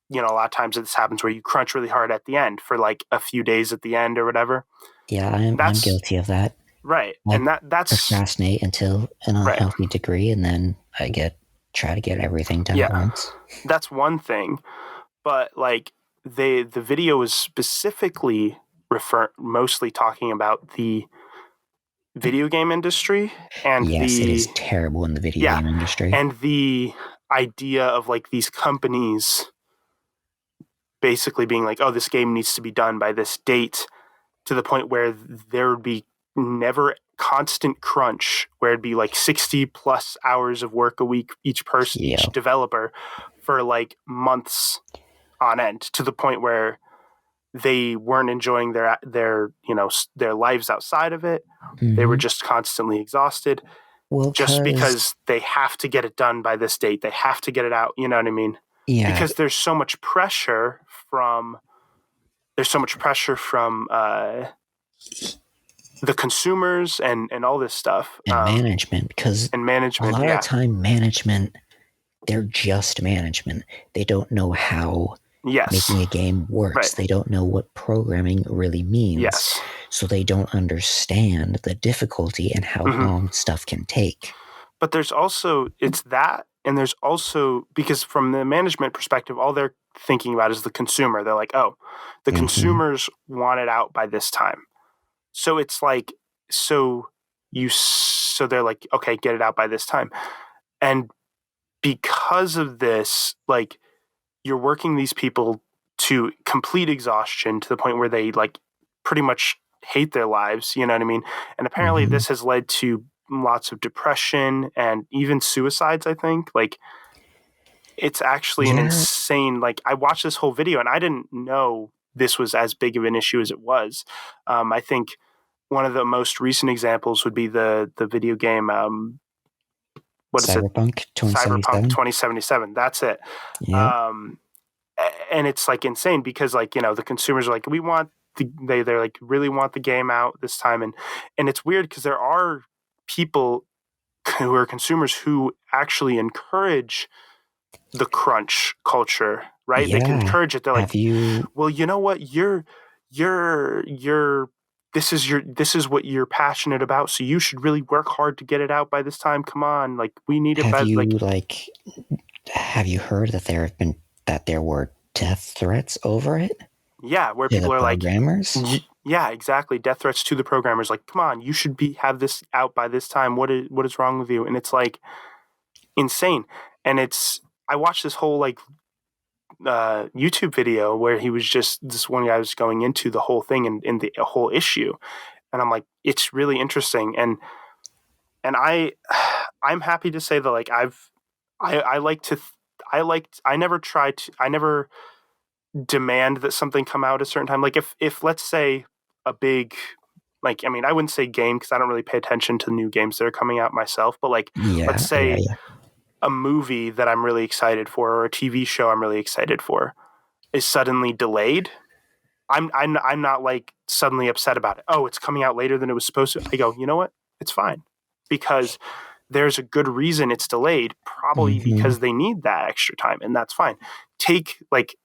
you know, a lot of times this happens where you crunch really hard at the end for like a few days at the end or whatever. Yeah, I'm That's guilty of that. right. I And that's procrastinate until an right. unhealthy degree, and then try to get everything done at Yeah. once. That's one thing. But like the video was specifically mostly talking about the video game industry and Yes, it is the terrible in the video yeah game industry. and the idea of like these companies basically being like, oh, this game needs to be done by this date, to the point where there would be never constant crunch, where it'd be like 60 plus hours of work a week each person, each Yeah. developer, for like months on end, to the point where they weren't enjoying their you know their lives outside of it. They were Mm-hmm. just constantly exhausted Well, just cause because they have to get it done by this date. They have to get it out, you know what I mean? yeah, Because there's so much pressure from the consumers and all this stuff, and management, because and a management. lot of the Yeah. time management, they're just management. They don't know how Yes. making a game works. Right. They don't know what programming really means. Yes. So they don't understand the difficulty and how Hmm. long stuff can take. But there's also it's that, and there's also, because from the management perspective, all they're thinking about is the consumer. They're like, oh, the Mm-hmm. consumers want it out by this time. So it's like, so they're like, okay, get it out by this time. And because of this, like, you're working these people to complete exhaustion, to the point where they like pretty much hate their lives, you know what I mean? And apparently Mm-hmm. this has led to lots of depression and even suicides, I think. Like, it's actually an Yeah, insane, like, I watched this whole video and I didn't know this was as big of an issue as it was. I think one of the most recent examples would be the video game, what is it? Cyberpunk Cyberpunk 2077. 2077. That's it. Yep. Um, and it's like insane because, like, you know, the consumers are like, we want they're like really want the game out this time. And it's weird because there are people who are consumers who actually encourage the crunch culture, right? They can Yeah. encourage it. They're Have like, you well, you know what? You're this is what you're passionate about, so you should really work hard to get it out by this time. Come on, like, we need it have by you like, like have you heard that there were death threats over it yeah, where to the people are like, programmers? yeah, exactly, death threats to the programmers, like, come on, you should have this out by this time. What is wrong with you? And it's like insane. And it's I watched this whole like YouTube video where he was just this one guy was going into the whole thing and in the whole issue, and I'm like, it's really interesting. And I'm happy to say that, like, I like to I never try to I never demand that something come out at a certain time. Like, if let's say a big, like, I mean, I wouldn't say game because I don't really pay attention to new games that are coming out myself, but like, let's Yeah, yeah, say yeah. a movie that I'm really excited for or a TV show I'm really excited for is suddenly delayed. I'm not like suddenly upset about it. Oh, it's coming out later than it was supposed to. I go, you know what? It's fine, because there's a good reason it's delayed, probably Mm-hmm. because they need that extra time, and that's fine. Take like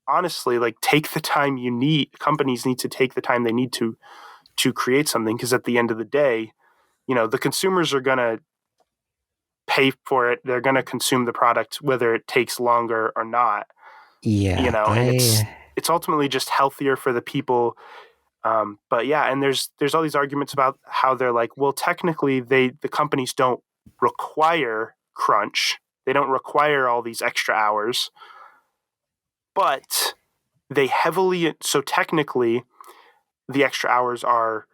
honestly, like, take the time you need. Companies need to take the time they need to create something, because at the end of the day, the consumers are going to pay for it. They're going to consume the product whether it takes longer or not. Yeah, And it's ultimately just healthier for the people. But yeah, and there's all these arguments about how they're like, well, technically the companies don't require crunch. They don't require all these extra hours, but so technically the extra hours are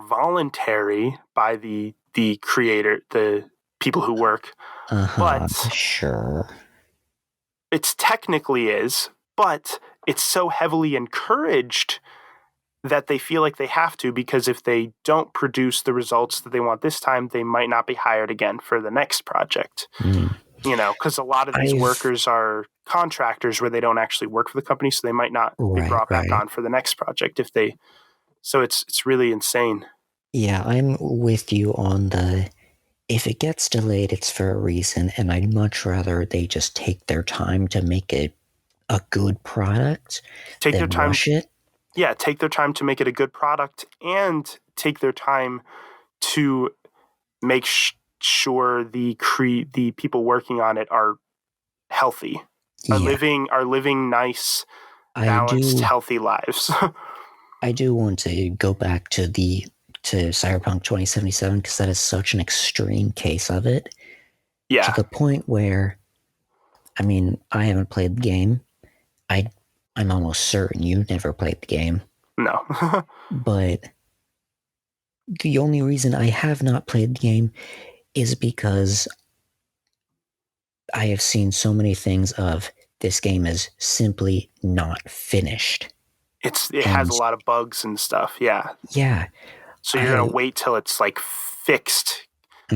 voluntary by the creator, the people who work. But sure. it's technically is, but it's so heavily encouraged that they feel like they have to, because if they don't produce the results that they want this time, they might not be hired again for the next project. Because a lot of these workers are contractors where they don't actually work for the company, so they might not be brought back on for the next project if they. So it's really insane. Yeah, I'm with you on if it gets delayed, it's for a reason, and I'd much rather they just take their time to make it a good product than rush it. Yeah, take their time to make it a good product, and take their time to make sure the people working on it are healthy, are living nice, balanced, healthy lives. I do want to go back to Cyberpunk 2077, because that is such an extreme case of it. Yeah. To the point where, I mean, I haven't played the game. I'm almost certain you never played the game. No. But the only reason I have not played the game is because I have seen so many things of this game is simply not finished. It has a lot of bugs and stuff. Yeah. Yeah. So you're going to wait till it's like fixed.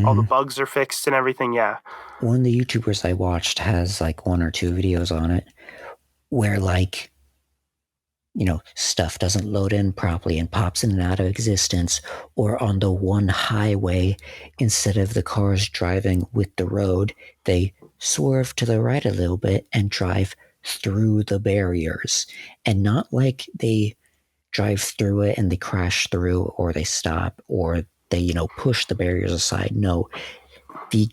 All the bugs are fixed and everything. Yeah. One of the YouTubers I watched has like 1 or 2 videos on it where, like, stuff doesn't load in properly and pops in and out of existence, or on the one highway, instead of the cars driving with the road, they swerve to the right a little bit and drive through the barriers. And not like they drive through it and they crash through, or they stop, or they, push the barriers aside. No, the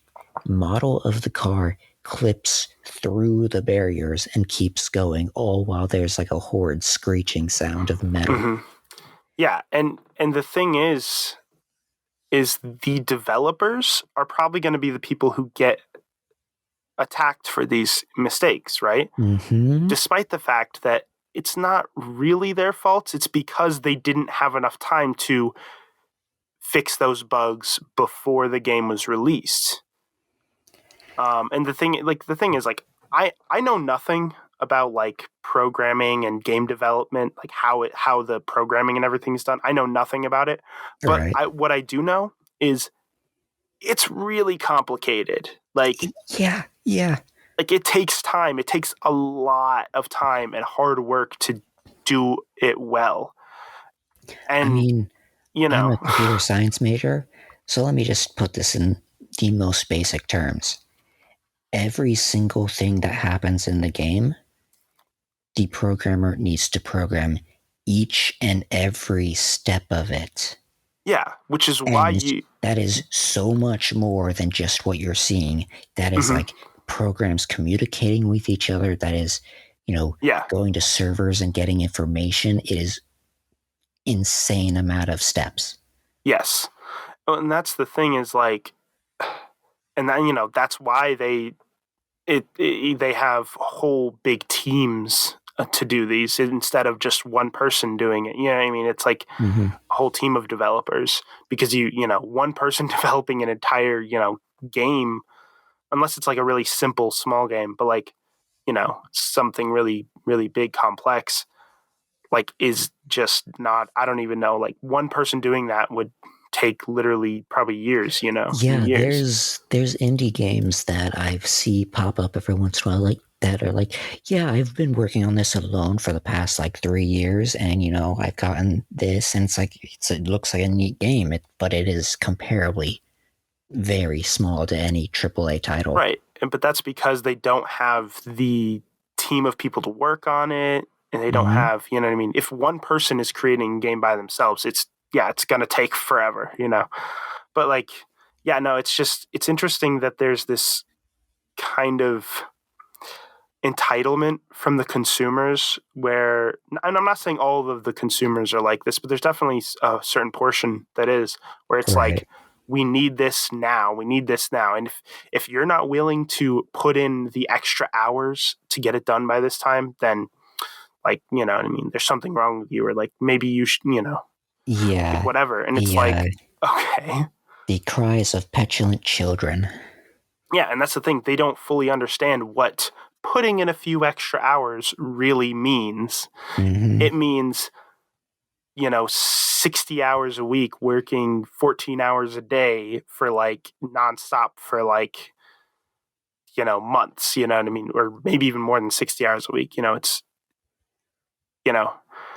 model of the car clips through the barriers and keeps going, all while there's like a horrid screeching sound of metal. Yeah, and the thing is the developers are probably going to be the people who get attacked for these mistakes, right? Despite the fact that it's not really their fault, it's because they didn't have enough time to fix those bugs before the game was released. And the thing is, like, I know nothing about like programming and game development, like how the programming and everything is done. I know nothing about it, but what I do know is it's really complicated. Like, yeah, like it takes time. It takes a lot of time and hard work to do it well. And I mean, I'm a computer science major, so let me just put this in the most basic terms. Every single thing that happens in the game, the programmer needs to program each and every step of it. Yeah, which is why that is so much more than just what you're seeing. That is like programs communicating with each other. That is, going to servers and getting information. It is insane amount of steps. Yes. And that's the thing, is like, and then, that's why they have whole big teams to do these instead of just one person doing it. You know what I mean? It's like a whole team of developers, because one person developing an entire, game, unless it's like a really simple small game, but like, something really, really big, complex, like, is just not, I don't even know, like, one person doing that would take literally probably years, Yeah, years. there's indie games that I see pop up every once in a while, like, that are like, yeah, I've been working on this alone for the past like 3 years, and I've gotten this, and it's like, it looks like a neat game, but it is comparably very small to any AAA title. Right. But that's because they don't have the team of people to work on it, and they don't Mm-hmm. have, you know what I mean? If one person is creating a game by themselves, it's going to take forever, you know? But like, yeah, no, it's interesting that there's this kind of entitlement from the consumers where, and I'm not saying all of the consumers are like this, but there's definitely a certain portion that is, where it's Right. like, we need this now, and if you're not willing to put in the extra hours to get it done by this time, then, like, you know what I mean, there's something wrong with you, or like maybe you should, you know, like Yeah. whatever. And it's The like, okay, the cries of petulant children. yeah, and that's the thing, they don't fully understand what putting in a few extra hours really means. Mm-hmm. It means, you know, 60 hours a week, working 14 hours a day for like nonstop for like, you know, months, you know what I mean? Or maybe even more than 60 hours a week. You know, it's, you know.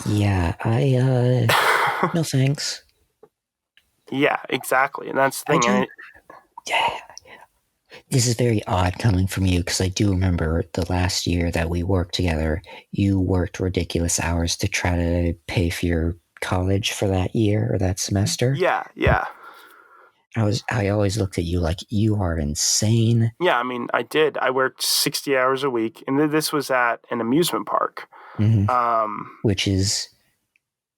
Yeah, no thanks. Yeah, exactly. And that's the I thing. do. And This is very odd coming from you because I do remember the last year that we worked together, you worked ridiculous hours to try to pay for your college for that year or that semester. yeah. I always looked at you like you are insane. Yeah, I mean, I did. I worked 60 hours a week, and this was at an amusement park. Mm-hmm. Um, Which is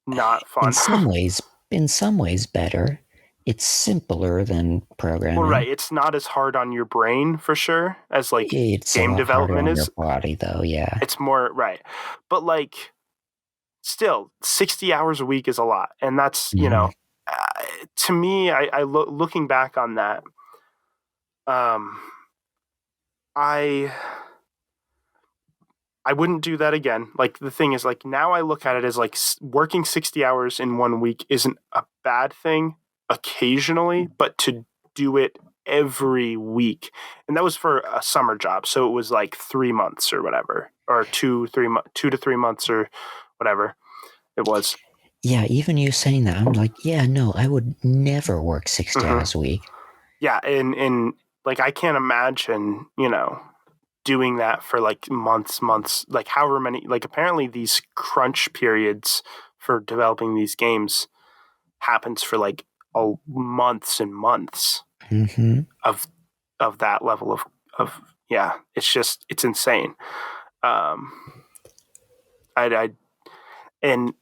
Not in fun. some ways better. It's simpler than Well, programming. right. It's not as hard on your brain for sure as like It's a game lot harder development on your is. body, though. Yeah. It's more, right. But like, still, 60 hours a week is a lot. And that's, you Mm-hmm. know, to me, looking back on that, um, I I wouldn't do that again. Like, the thing is, like, now I look at it as like working 60 hours in one week isn't a bad thing occasionally, but to do it every week, and that was for a summer job, so it was like 3 months or whatever, or 2 to 3 months or whatever it was. Yeah, even you saying that, I'm like, yeah, no, I would never work 60 Mm-hmm. hours a week. Yeah, and like, I can't imagine, you know, doing that for like months, like however many, like, apparently these crunch periods for developing these games happens for like months and months Mm-hmm. of that level of yeah, it's insane. um I and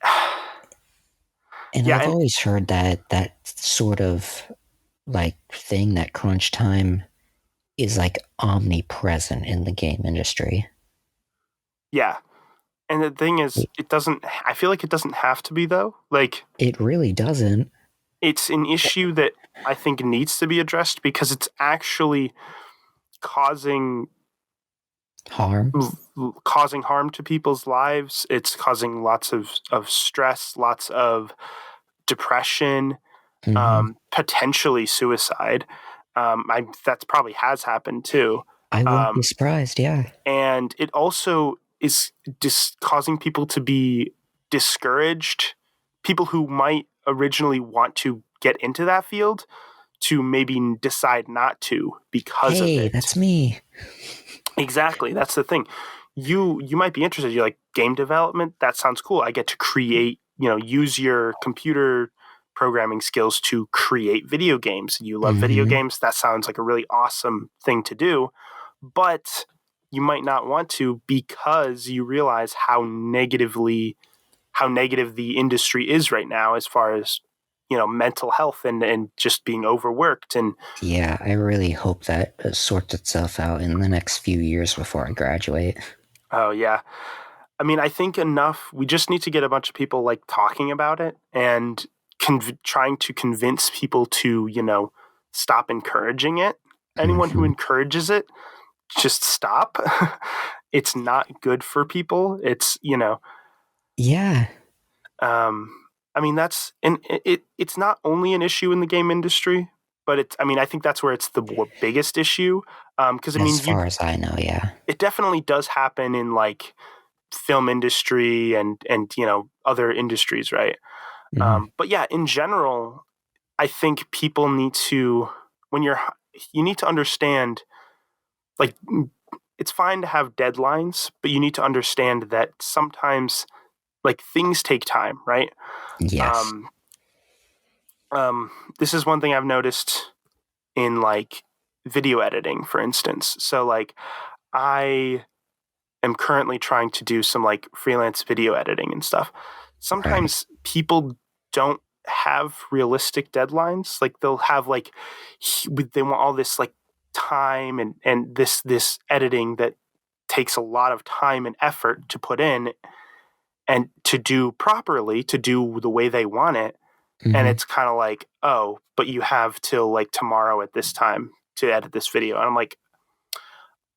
And yeah, I've and always heard that sort of like thing, that crunch time is like omnipresent in the game industry. yeah, and the thing is, It, it doesn't, I feel like it doesn't have to be, though. Like, it really doesn't. it's an issue that I think needs to be addressed, because it's actually causing Harm. causing harm to people's lives. It's causing lots of stress, lots of depression, Mm-hmm. potentially suicide. That's probably has happened too. I wouldn't be Um, surprised, yeah. and it also is causing people to be discouraged. People who might originally want to get into that field to maybe decide not to because of Hey, it. that's me. Exactly. That's the thing. You might be interested. You're like, game development? That sounds cool. I get to create, you know, use your computer programming skills to create video games. You love video Mm-hmm. games? That sounds like a really awesome thing to do. But you might not want to, because you realize how negative the industry is right now, as far as, you know, mental health and just being overworked. And Yeah, I really hope that sorts itself out in the next few years before I graduate. oh yeah, I mean, I think enough. We just need to get a bunch of people like talking about it, and trying to convince people to, you know, stop encouraging it. Anyone who Mm-hmm. encourages it, just stop. It's not good for people. It's, you know, Yeah, um, I mean, and it's not only an issue in the game industry, but I mean, I think that's where it's the biggest issue. Because I as mean, far as I know, yeah. it definitely does happen in like film industry and, you know, other industries, right? Mm-hmm. But yeah, in general, I think people need to, when you need to understand, like, it's fine to have deadlines, but you need to understand that sometimes like things take time, right? Yes. This is one thing I've noticed in like video editing, for instance. So like I am currently trying to do some like freelance video editing and stuff. Right. Sometimes people don't have realistic deadlines. Like they'll have like they want all this like time and this editing that takes a lot of time and effort to put in and to do properly, to do the way they want it. And Hmm. it's kind of like, oh, but you have till like tomorrow at this time to edit this video. And I'm like,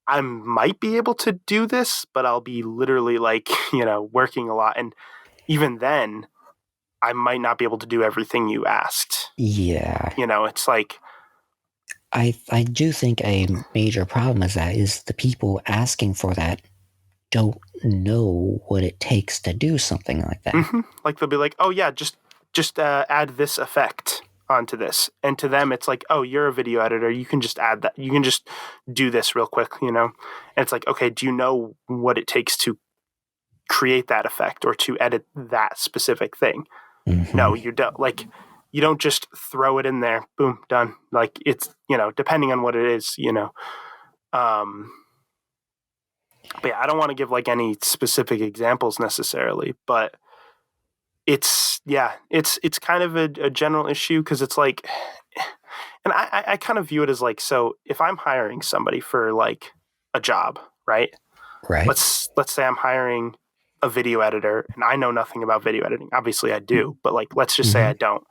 I might be able to do this, but I'll be literally like, working a lot. And even then, I might not be able to do everything you asked. Yeah. It's like, I do think a major problem is the people asking for that don't know what it takes to do something like that. like they'll be like, oh yeah, just add this effect onto this. And to them, it's like, oh, you're a video editor. You can just add that. You can just do this real quick, And it's like, okay, do you know what it takes to create that effect or to edit that specific thing? No, you don't. Like, you don't just throw it in there, boom, done. Like it's, depending on what it is, but yeah, I don't want to give like any specific examples necessarily, but it's kind of a general issue because it's like, and I kind of view it as like, so if I'm hiring somebody for like a job, right? Right. Let's say I'm hiring a video editor and I know nothing about video editing. Obviously I do, but like let's just say I don't.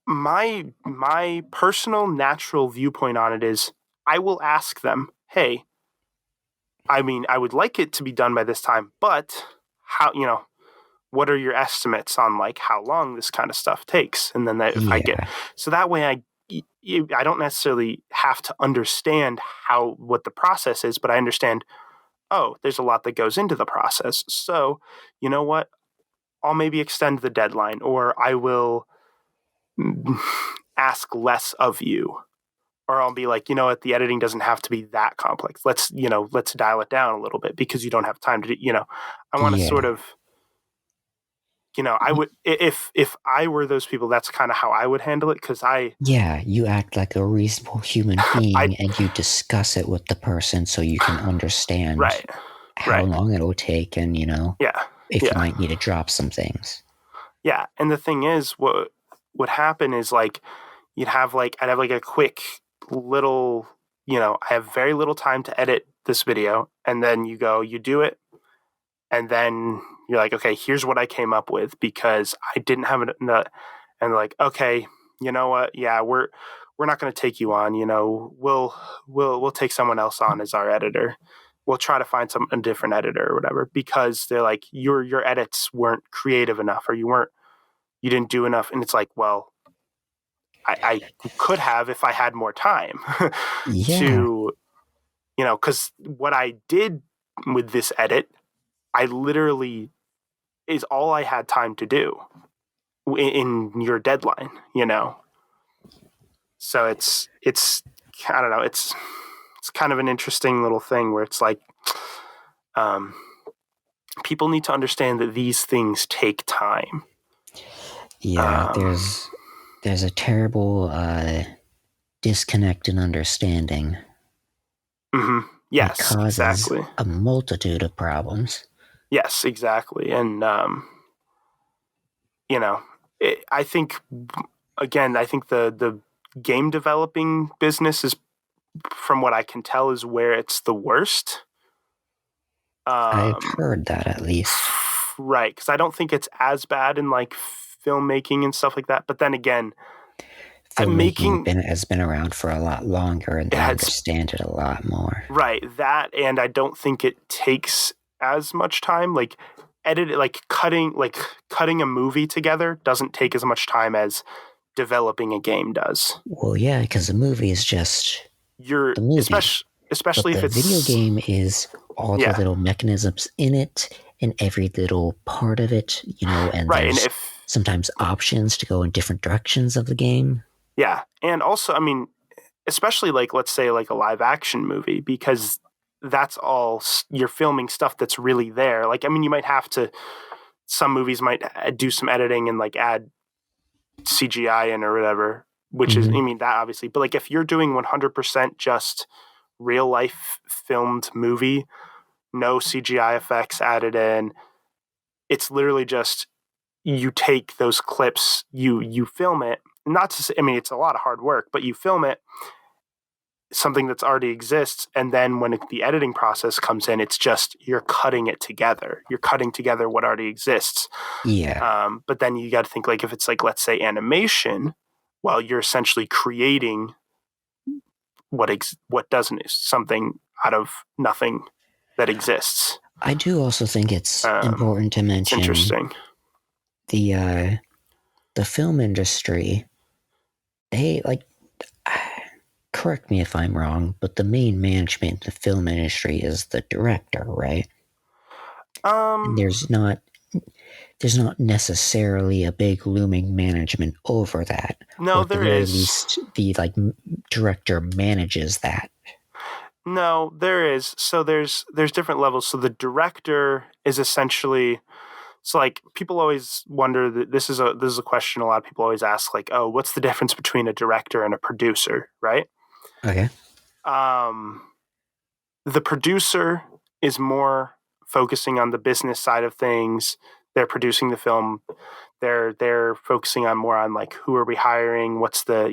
My personal natural viewpoint on it is I will ask them, hey, I mean, I would like it to be done by this time, but how, what are your estimates on like how long this kind of stuff takes? And then if I get, Yeah. so that way I don't necessarily have to understand what the process is, but I understand, oh, there's a lot that goes into the process. So, you know what? I'll maybe extend the deadline or I will ask less of you. Or I'll be like, you know what, the editing doesn't have to be that complex. Let's dial it down a little bit because you don't have time to do, I want to sort Yeah. of, I would, if I were those people, that's kind of how I would handle it. Cause Yeah, you act like a reasonable human I, being and you discuss it with the person so you can understand right, how right. long it'll take and, Yeah. if you Yeah. might need to drop some things. Yeah. And the thing is, what would happen is like, I'd have like a quick little, I have very little time to edit this video. And then you do it. And then you're like, okay, here's what I came up with because I didn't have it. And like, okay, you know what? Yeah, we're not going to take you on. We'll take someone else on as our editor. We'll try to find a different editor or whatever because they're like your edits weren't creative enough or you didn't do enough. And it's like, well, I could have if I had more time Yeah. to, because what I did with this edit, I literally is all I had time to do in your deadline. So it's I don't know, it's kind of an interesting little thing where it's like um, people need to understand that these things take time. Yeah, Um, there's a terrible disconnect in understanding. mm-hmm. It Yes, causes exactly. a multitude of problems. Yes, exactly. And I think again, I think the game developing business is, from what I can tell, is where it's the worst. I've Um, heard that at least. right, because I don't think it's as bad in like filmmaking and stuff like that. But then again, I'm Filmmaking making has been around for a lot longer and it they has understand it a lot more. right that, and I don't think it takes as much time. Like cutting a movie together doesn't take as much time as developing a game does. Well, yeah, because the movie is just You're the movie. especially But if the video it's game is all the yeah, little mechanisms in it and every little part of it, and right, and there's if sometimes options to go in different directions of the game. yeah, and also I mean especially like, let's say like a live action movie, because that's all you're filming stuff that's really there. Like, I mean, you might have to, some movies might do some editing and like add CGI in or whatever, which is, I mean, that obviously, but like if you're doing 100% just real life filmed movie, no CGI effects added in, it's literally just, you take those clips, you film it, not to say, I mean, it's a lot of hard work, but you film it, something that's already exists, and then when the editing process comes in, it's just, you're cutting it together, you're cutting together what already exists. But then you got to think, like, if it's like, let's say animation, well, you're essentially creating what doesn't, something out of nothing that exists. I do also think it's important to mention, it's interesting, the film industry, they, like, correct me if I'm wrong, but the main management in the film industry is the director, right? There's not necessarily a big looming management over that. No, there is. At least the director manages that. No, there is. So there's different levels. So the director is essentially, so like people always wonder that this is a question a lot of people always ask, like, oh, what's the difference between a director and a producer, right? Okay. The producer is more focusing on the business side of things. They're producing the film. They're focusing on more on like, who are we hiring? What's the,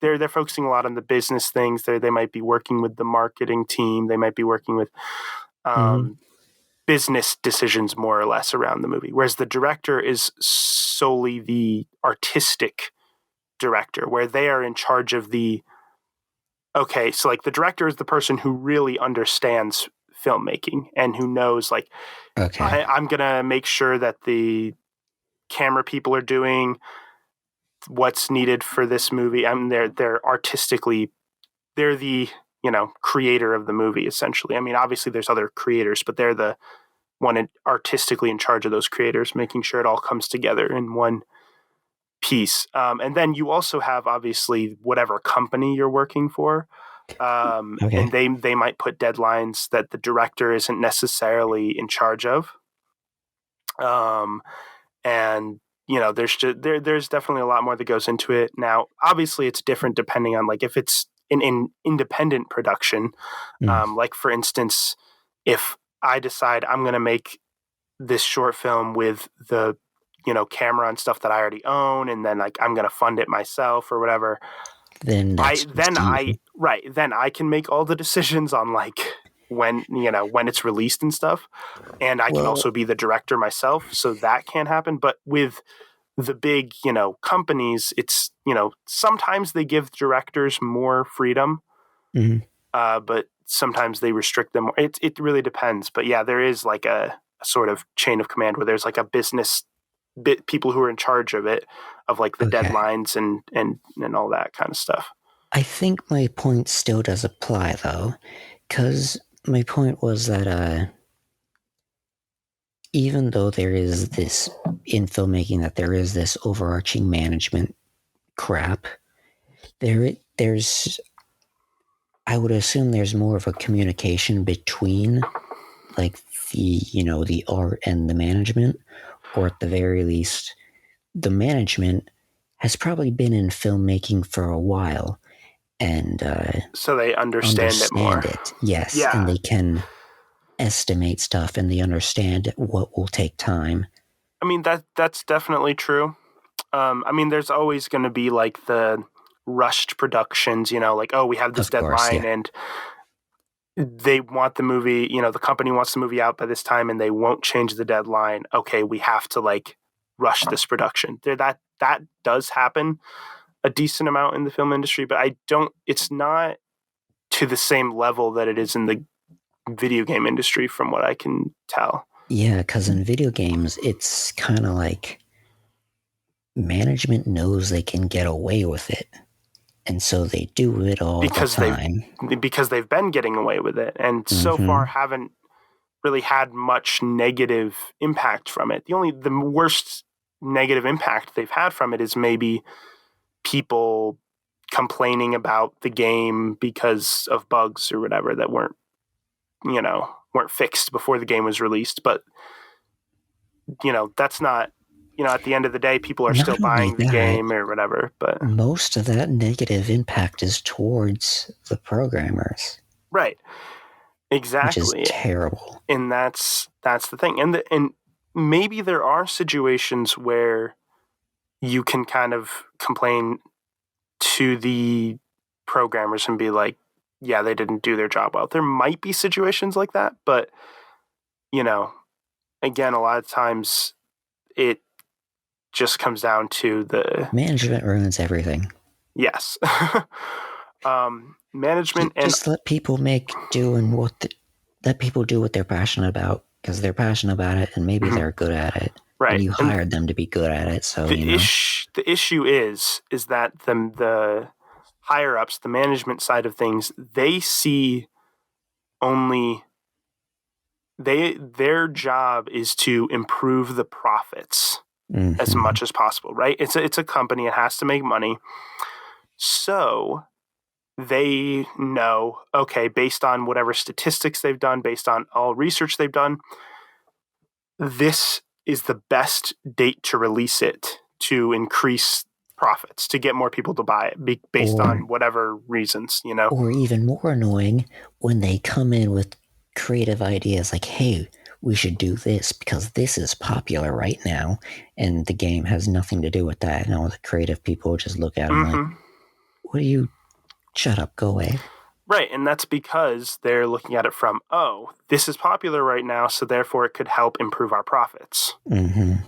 they're focusing a lot on the business things. They might be working with the marketing team. They might be working with business decisions more or less around the movie. Whereas the director is solely the artistic director, where they are in charge of okay, so like the director is the person who really understands filmmaking and who knows, like, okay, I'm going to make sure that the camera people are doing what's needed for this movie. I mean, they're artistically, they're the, creator of the movie, essentially. I mean, obviously there's other creators, but they're the one artistically in charge of those creators, making sure it all comes together in one piece. And then you also have, obviously, whatever company you're working for. Okay. And they might put deadlines that the director isn't necessarily in charge of. And there's definitely a lot more that goes into it. Now, obviously, it's different depending on, like, if it's an independent production. Like, for instance, if I decide I'm going to make this short film with the camera and stuff that I already own, and then like I'm going to fund it myself or whatever, then I can make all the decisions on like when it's released and stuff, and I can also be the director myself, so that can't happen. But with the big companies, it's sometimes they give directors more freedom, but sometimes they restrict them. It really depends. But yeah, there is like a sort of chain of command where there's like a business people who are in charge of it, of like the deadlines and all that kind of stuff. I think my point still does apply though, because my point was that even though there is this in filmmaking, that there is this overarching management crap, there's I would assume there's more of a communication between like the art and the management, or at the very least, the management has probably been in filmmaking for a while, and so they understand it more. Yes, yeah. And they can estimate stuff, and they understand what will take time. I mean, that's definitely true. I mean, there's always going to be like the rushed productions, like, oh, we have this deadline, and they want the movie, the company wants the movie out by this time, and they won't change the deadline. Okay, we have to like rush this production. That does happen a decent amount in the film industry, but it's not to the same level that it is in the video game industry, from what I can tell. Yeah, because in video games, it's kind of like management knows they can get away with it, and so they do it all the time. Because they've been getting away with it, and so far haven't really had much negative impact from it. The worst negative impact they've had from it is maybe people complaining about the game because of bugs or whatever that weren't fixed before the game was released. But that's not, at the end of the day, people are still buying the game or whatever. But most of that negative impact is towards the programmers. Right. Exactly. Which is terrible. And that's the thing. And maybe there are situations where you can kind of complain to the programmers and be like, yeah, they didn't do their job well. There might be situations like that, but again, a lot of times it just comes down to the management ruins everything. Yes. Management just let people let people do what they're passionate about, because they're passionate about it and maybe they're good at it. Right. And you hired them to be good at it. So the issue is that the higher ups, the management side of things, they see only their job is to improve the profits as much as possible, right? It's a company, it has to make money. So they know, okay, based on whatever statistics they've done, based on all research they've done, this is the best date to release it to increase profits, to get more people to buy it based on whatever reasons, Or even more annoying, when they come in with creative ideas like, hey, we should do this because this is popular right now, and the game has nothing to do with that, and all the creative people just look at them like, what do you... Shut up, go away. Right, and that's because they're looking at it from, this is popular right now, so therefore it could help improve our profits.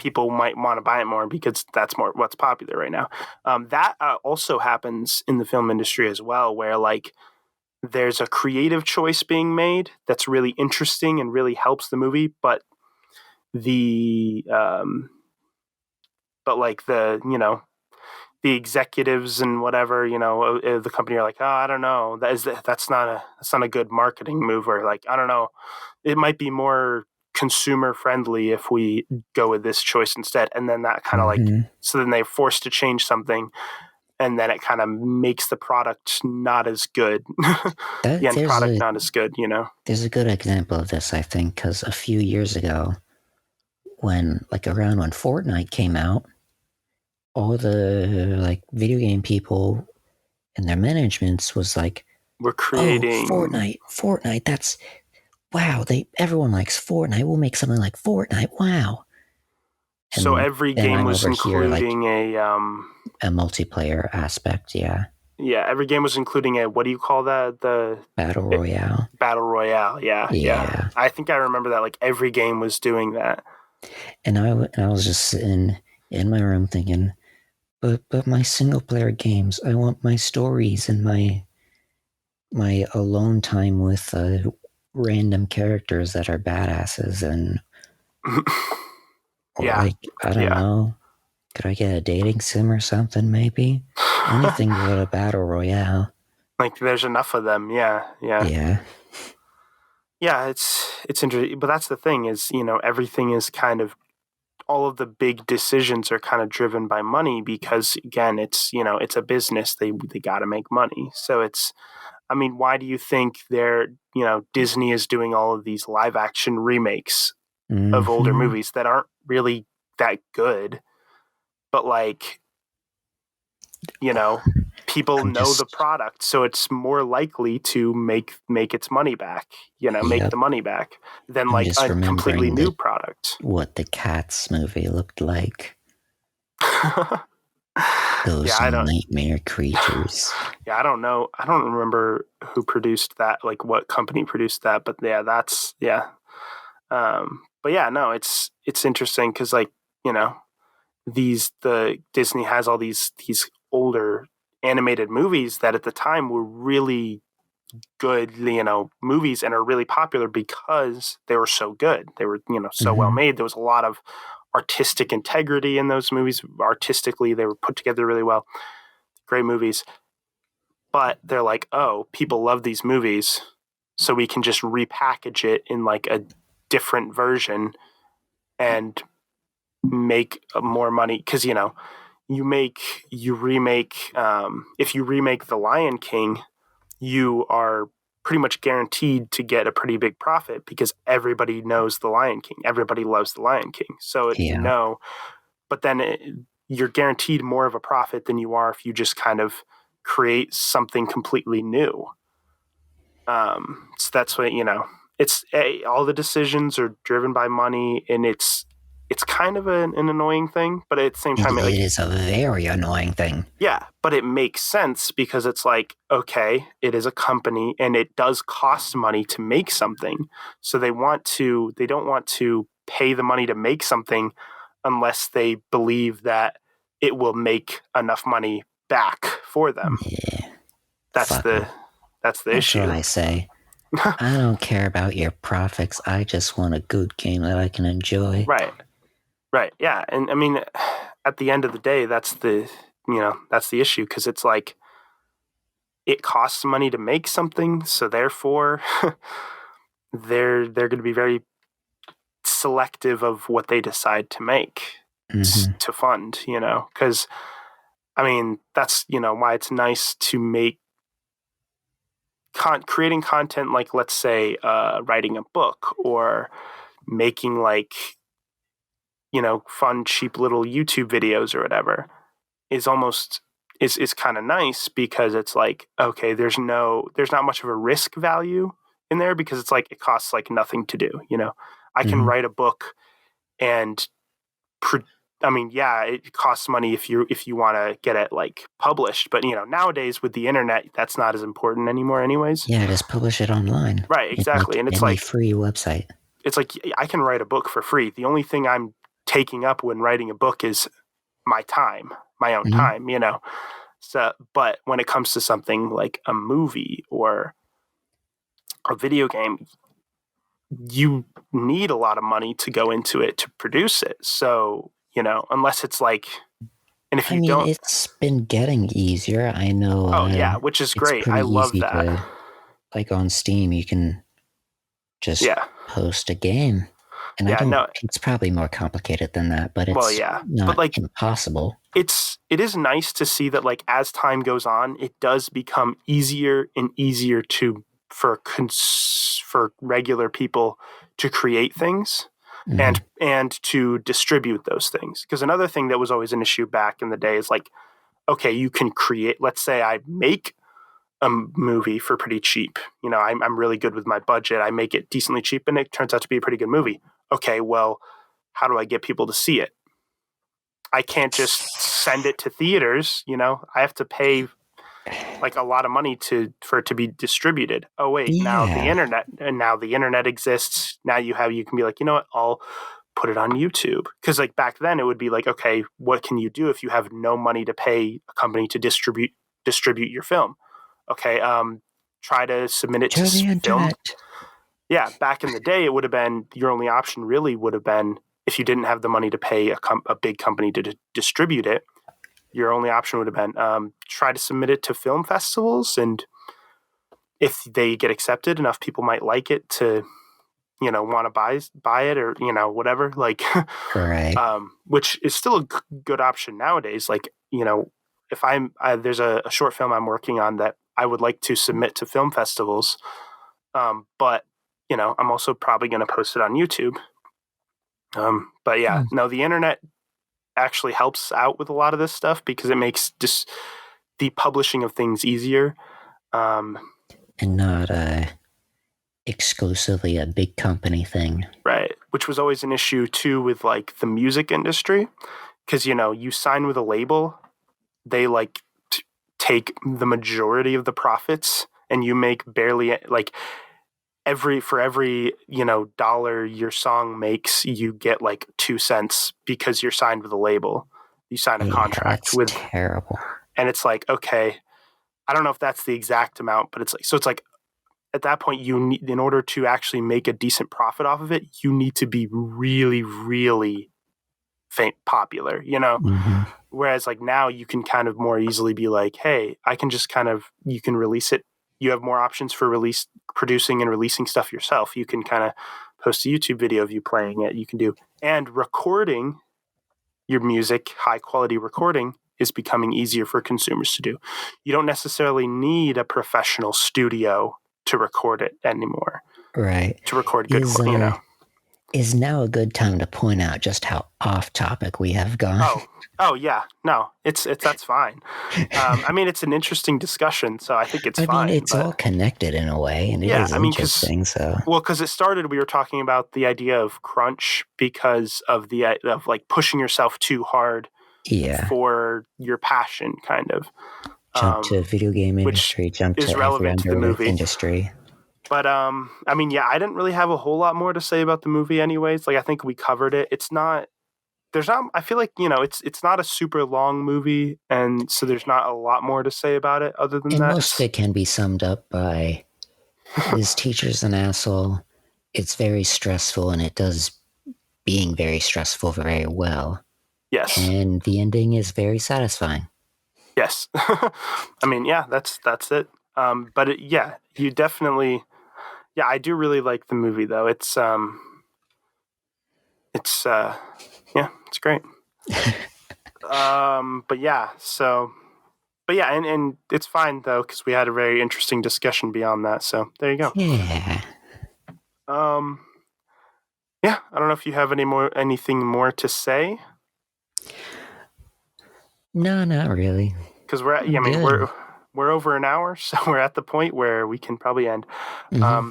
People might want to buy it more because that's more what's popular right now. That also happens in the film industry as well, where like there's a creative choice being made that's really interesting and really helps the movie, but the executives and whatever, the company are like, I don't know, that's not a good marketing move, or like, I don't know, it might be more consumer friendly if we go with this choice instead. And then that kind of like, so then they're forced to change something, and then it kind of makes the product not as good. The end product not as good, There's a good example of this, I think, because a few years ago, around when Fortnite came out, all the video game people and their managements was like, we're creating Fortnite, that's wow, everyone likes Fortnite, we'll make something like Fortnite, wow. And so every game was including a multiplayer aspect. Yeah, every game was including a, what do you call that, the battle royale. Yeah, I think I remember that, like every game was doing that. And I was just sitting in my room thinking, but my single player games, I want my stories and my alone time with random characters that are badasses, and I don't know, could I get a dating sim or something, maybe? Anything but a battle royale. Like there's enough of them. Yeah, it's interesting. But that's the thing is, everything is kind of, all of the big decisions are kind of driven by money, because again, it's it's a business. They got to make money. So it's, I mean, why do you think Disney is doing all of these live action remakes of older movies that aren't really that good, but like, people know the product, so it's more likely to make its money back, make the money back than like a completely new product. What the Cats movie looked like. Those nightmare creatures. Yeah, I don't know. I don't remember who produced that, like what company produced that, but yeah, that's, yeah. But yeah, no, it's interesting because, like, the Disney has all these older animated movies that at the time were really good, movies, and are really popular because they were so good. They were, so well made. There was a lot of artistic integrity in those movies. Artistically, they were put together really well. Great movies. But they're like, oh, people love these movies, so we can just repackage it in like a different version and make more money. Because, you remake, if you remake The Lion King, you are pretty much guaranteed to get a pretty big profit because everybody knows The Lion King. Everybody loves The Lion King. So, but then you're guaranteed more of a profit than you are if you just kind of create something completely new. So that's what, it's all the decisions are driven by money, and it's kind of an annoying thing, but at the same time, it is a very annoying thing. Yeah, but it makes sense because it's like, okay, it is a company and it does cost money to make something. So they don't want to pay the money to make something unless they believe that it will make enough money back for them. Yeah. That's the issue. That's what I say. I don't care about your profits. I just want a good game that I can enjoy. Right. Yeah. And I mean, at the end of the day, that's the issue, because it's like, it costs money to make something, so therefore they're going to be very selective of what they decide to make to fund, because I mean, that's why it's nice to make creating content, like, let's say, writing a book or making like fun, cheap little YouTube videos or whatever, is almost is kind of nice, because it's like, okay, there's not much of a risk value in there, because it's like, it costs like nothing to do. I can write a book and I mean, yeah, it costs money if you want to get it like published, but nowadays with the internet, that's not as important anymore anyways. Yeah, just publish it online. Right, exactly. And it's any like free website. It's like, I can write a book for free. The only thing I'm taking up when writing a book is my time, my own time, So, but when it comes to something like a movie or a video game, you need a lot of money to go into it to produce it. So, unless it's like, and if you don't, it's been getting easier. I know. Oh yeah, which is great. I love that. Like on Steam, you can just post a game. And it's probably more complicated than that, but it's not like impossible. It is nice to see that, like, as time goes on, it does become easier and easier for regular people to create things and to distribute those things. Because another thing that was always an issue back in the day is like, okay, you can create. Let's say I make a movie for pretty cheap. I'm really good with my budget. I make it decently cheap, and it turns out to be a pretty good movie. Okay, well, how do I get people to see it? I can't just send it to theaters. I have to pay like a lot of money for it to be distributed. Oh wait, now the internet exists. Now you can be like, you know what? I'll put it on YouTube. Because like back then, it would be like, okay, what can you do if you have no money to pay a company to distribute your film? Okay, try to submit it to the film. Yeah, back in the day, it would have been, your only option really would have been, if you didn't have the money to pay a big company to distribute it, your only option would have been try to submit it to film festivals, and if they get accepted, enough people might like it to, want to buy it, or whatever. Like, right. Which is still a good option nowadays. Like, if there's a short film I'm working on that I would like to submit to film festivals, but I'm also probably going to post it on YouTube. But yeah, no, the internet actually helps out with a lot of this stuff, because it makes just the publishing of things easier. And not exclusively a big company thing. Right. Which was always an issue too with like the music industry. Because, you sign with a label, they like take the majority of the profits, and you make barely like for every dollar your song makes, you get like 2 cents, because you're signed with a label. You sign a contract with terrible. And it's like, okay, I don't know if that's the exact amount, but it's like at that point, you need, in order to actually make a decent profit off of it, you need to be really, really popular, Whereas like now, you can kind of more easily be like, hey, I can just you can release it. You have more options for producing and releasing stuff yourself. You can kind of post a YouTube video of you playing it. You can do, and recording your music, high quality recording is becoming easier for consumers to do. You don't necessarily need a professional studio to record it anymore. Right. To record good, Is now a good time to point out just how off topic we have gone? Oh yeah, no, that's fine. I mean, it's an interesting discussion, so I think it's fine. I mean, it's all connected in a way, and it is interesting. Because it started, we were talking about the idea of crunch because of like pushing yourself too hard, for your passion, kind of. Jump to video game industry, jump to every underlit industry. But I mean, yeah, I didn't really have a whole lot more to say about the movie, anyways. Like, I think we covered it. I feel like, it's not a super long movie, and so there's not a lot more to say about it other than that. And most of it can be summed up by this teacher's an asshole. It's very stressful, and it does being very stressful very well. Yes. And the ending is very satisfying. Yes. I mean, yeah, that's it. But you definitely, I do really like the movie, though. It's great. And it's fine, though, because we had a very interesting discussion beyond that. So there you go. Yeah. Yeah, I don't know if you have anything more to say. No, not really. Because we're over an hour, so we're at the point where we can probably end. Mm-hmm.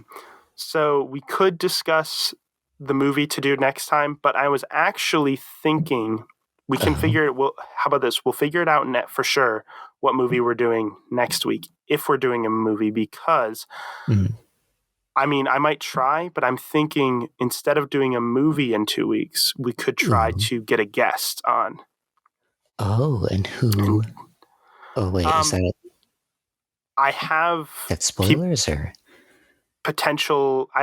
So we could discuss the movie to do next time, but I was actually thinking we can figure it. Well, how about this? We'll figure it out for sure what movie we're doing next week, if we're doing a movie, because I mean, I might try, but I'm thinking instead of doing a movie in 2 weeks, we could try to get a guest on. Oh, and who? Oh, wait, is that it? I have... That's spoilers, or? I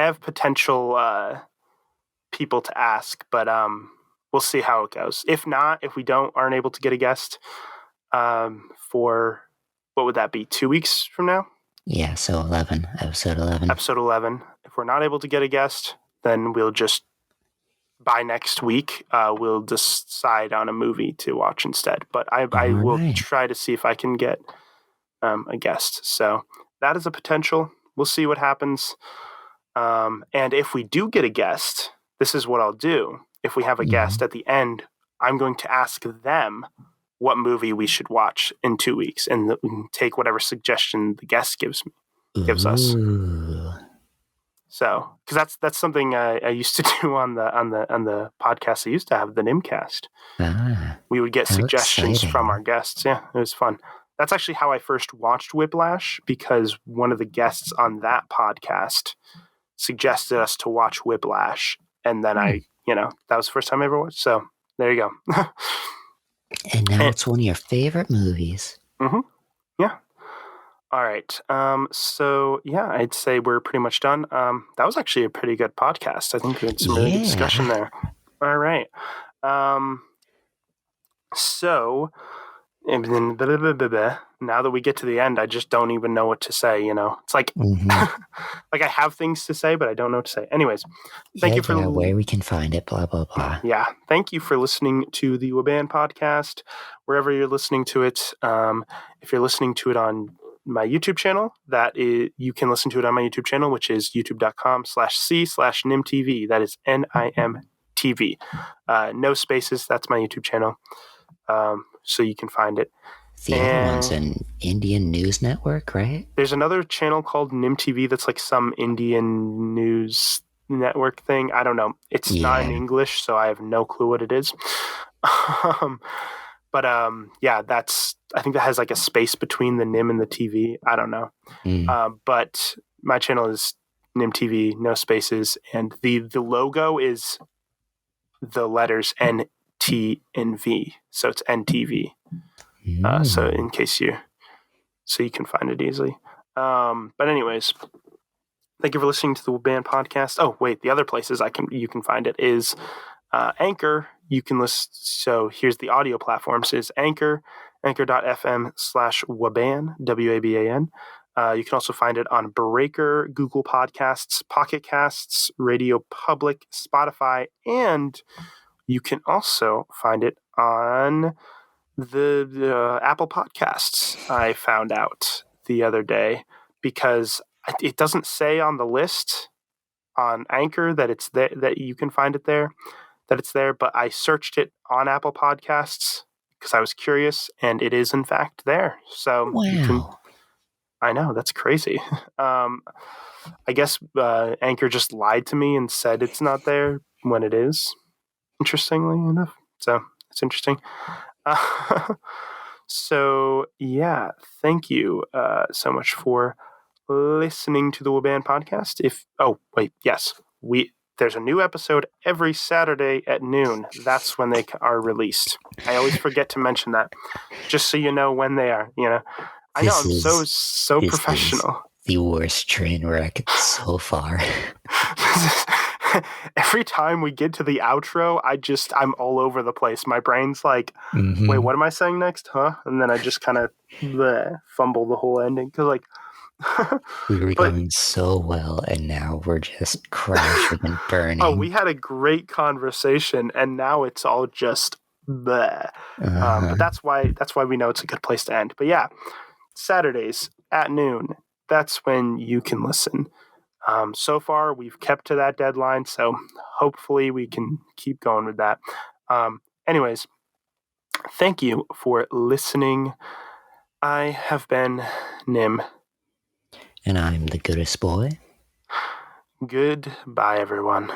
have potential people to ask, but we'll see how it goes. If not, if we aren't able to get a guest for, what would that be, 2 weeks from now? Yeah, so episode 11. Episode 11. If we're not able to get a guest, then we'll just, by next week, we'll decide on a movie to watch instead. But I will try to see if I can get a guest. So that is a potential. We'll see what happens. And if we do get a guest, this is what I'll do. If we have a guest at the end, I'm going to ask them what movie we should watch in 2 weeks, and we can take whatever suggestion the guest gives us. So, because that's something I used to do on the podcast I used to have, the Nimcast. We would get suggestions from our guests. Yeah, it was fun. That's actually how I first watched Whiplash, because one of the guests on that podcast suggested us to watch Whiplash, and then that was the first time I ever watched. So there you go. And now it's one of your favorite movies. Mm-hmm. Yeah. All right. So yeah, I'd say we're pretty much done. That was actually a pretty good podcast. I think we had some really good discussion there. All right. So, and then now that we get to the end, I just don't even know what to say. It's like, like I have things to say, but I don't know what to say. Anyways, thank you for where we can find it. Blah blah blah. Yeah, thank you for listening to the WABAN podcast, wherever you're listening to it. If you're listening to it on my YouTube channel, you can listen to it on my YouTube channel, which is youtube.com/c/nimtv. That is NIMTV. No spaces. That's my YouTube channel. So you can find it. The other one's an Indian news network, right? There's another channel called NIMTV that's like some Indian news network thing. I don't know. It's not in English, so I have no clue what it is. But I think that has like a space between the Nim and the TV. I don't know. But my channel is NIMTV, no spaces, and the logo is the letters N, T, and V. So it's NTV. So in case you can find it easily. But anyways, thank you for listening to the WABAN podcast. Oh, wait, the other places you can find it is Anchor. You can listen. So here's the audio platforms: is anchor.fm/WABAN, WABAN. You can also find it on Breaker, Google Podcasts, Pocket Casts, Radio Public, Spotify, and you can also find it on the Apple Podcasts. I found out the other day because it doesn't say on the list on Anchor that it's there, that you can find it there, that it's there, but I searched it on Apple Podcasts because I was curious, and it is in fact there. So you can. Wow. I know, that's crazy. I guess Anchor just lied to me and said it's not there when it is, interestingly enough. So it's interesting. So, yeah, thank you so much for listening to the WABAN podcast. There's a new episode every Saturday at noon. That's when they are released. I always forget to mention that, just so you know when they are. I know I'm so professional. The worst train wreck so far. Every time we get to the outro, I'm all over the place. My brain's like, wait, what am I saying next? Huh? And then I just kind of fumble the whole ending. Because we were going so well, and now we're just crashing and burning. Oh, we had a great conversation, and now it's all just bleh. But that's why we know it's a good place to end. But yeah, Saturdays at noon. That's when you can listen. So far, we've kept to that deadline, so hopefully we can keep going with that. Anyways, thank you for listening. I have been Nim. And I'm the goodest boy. Goodbye, everyone.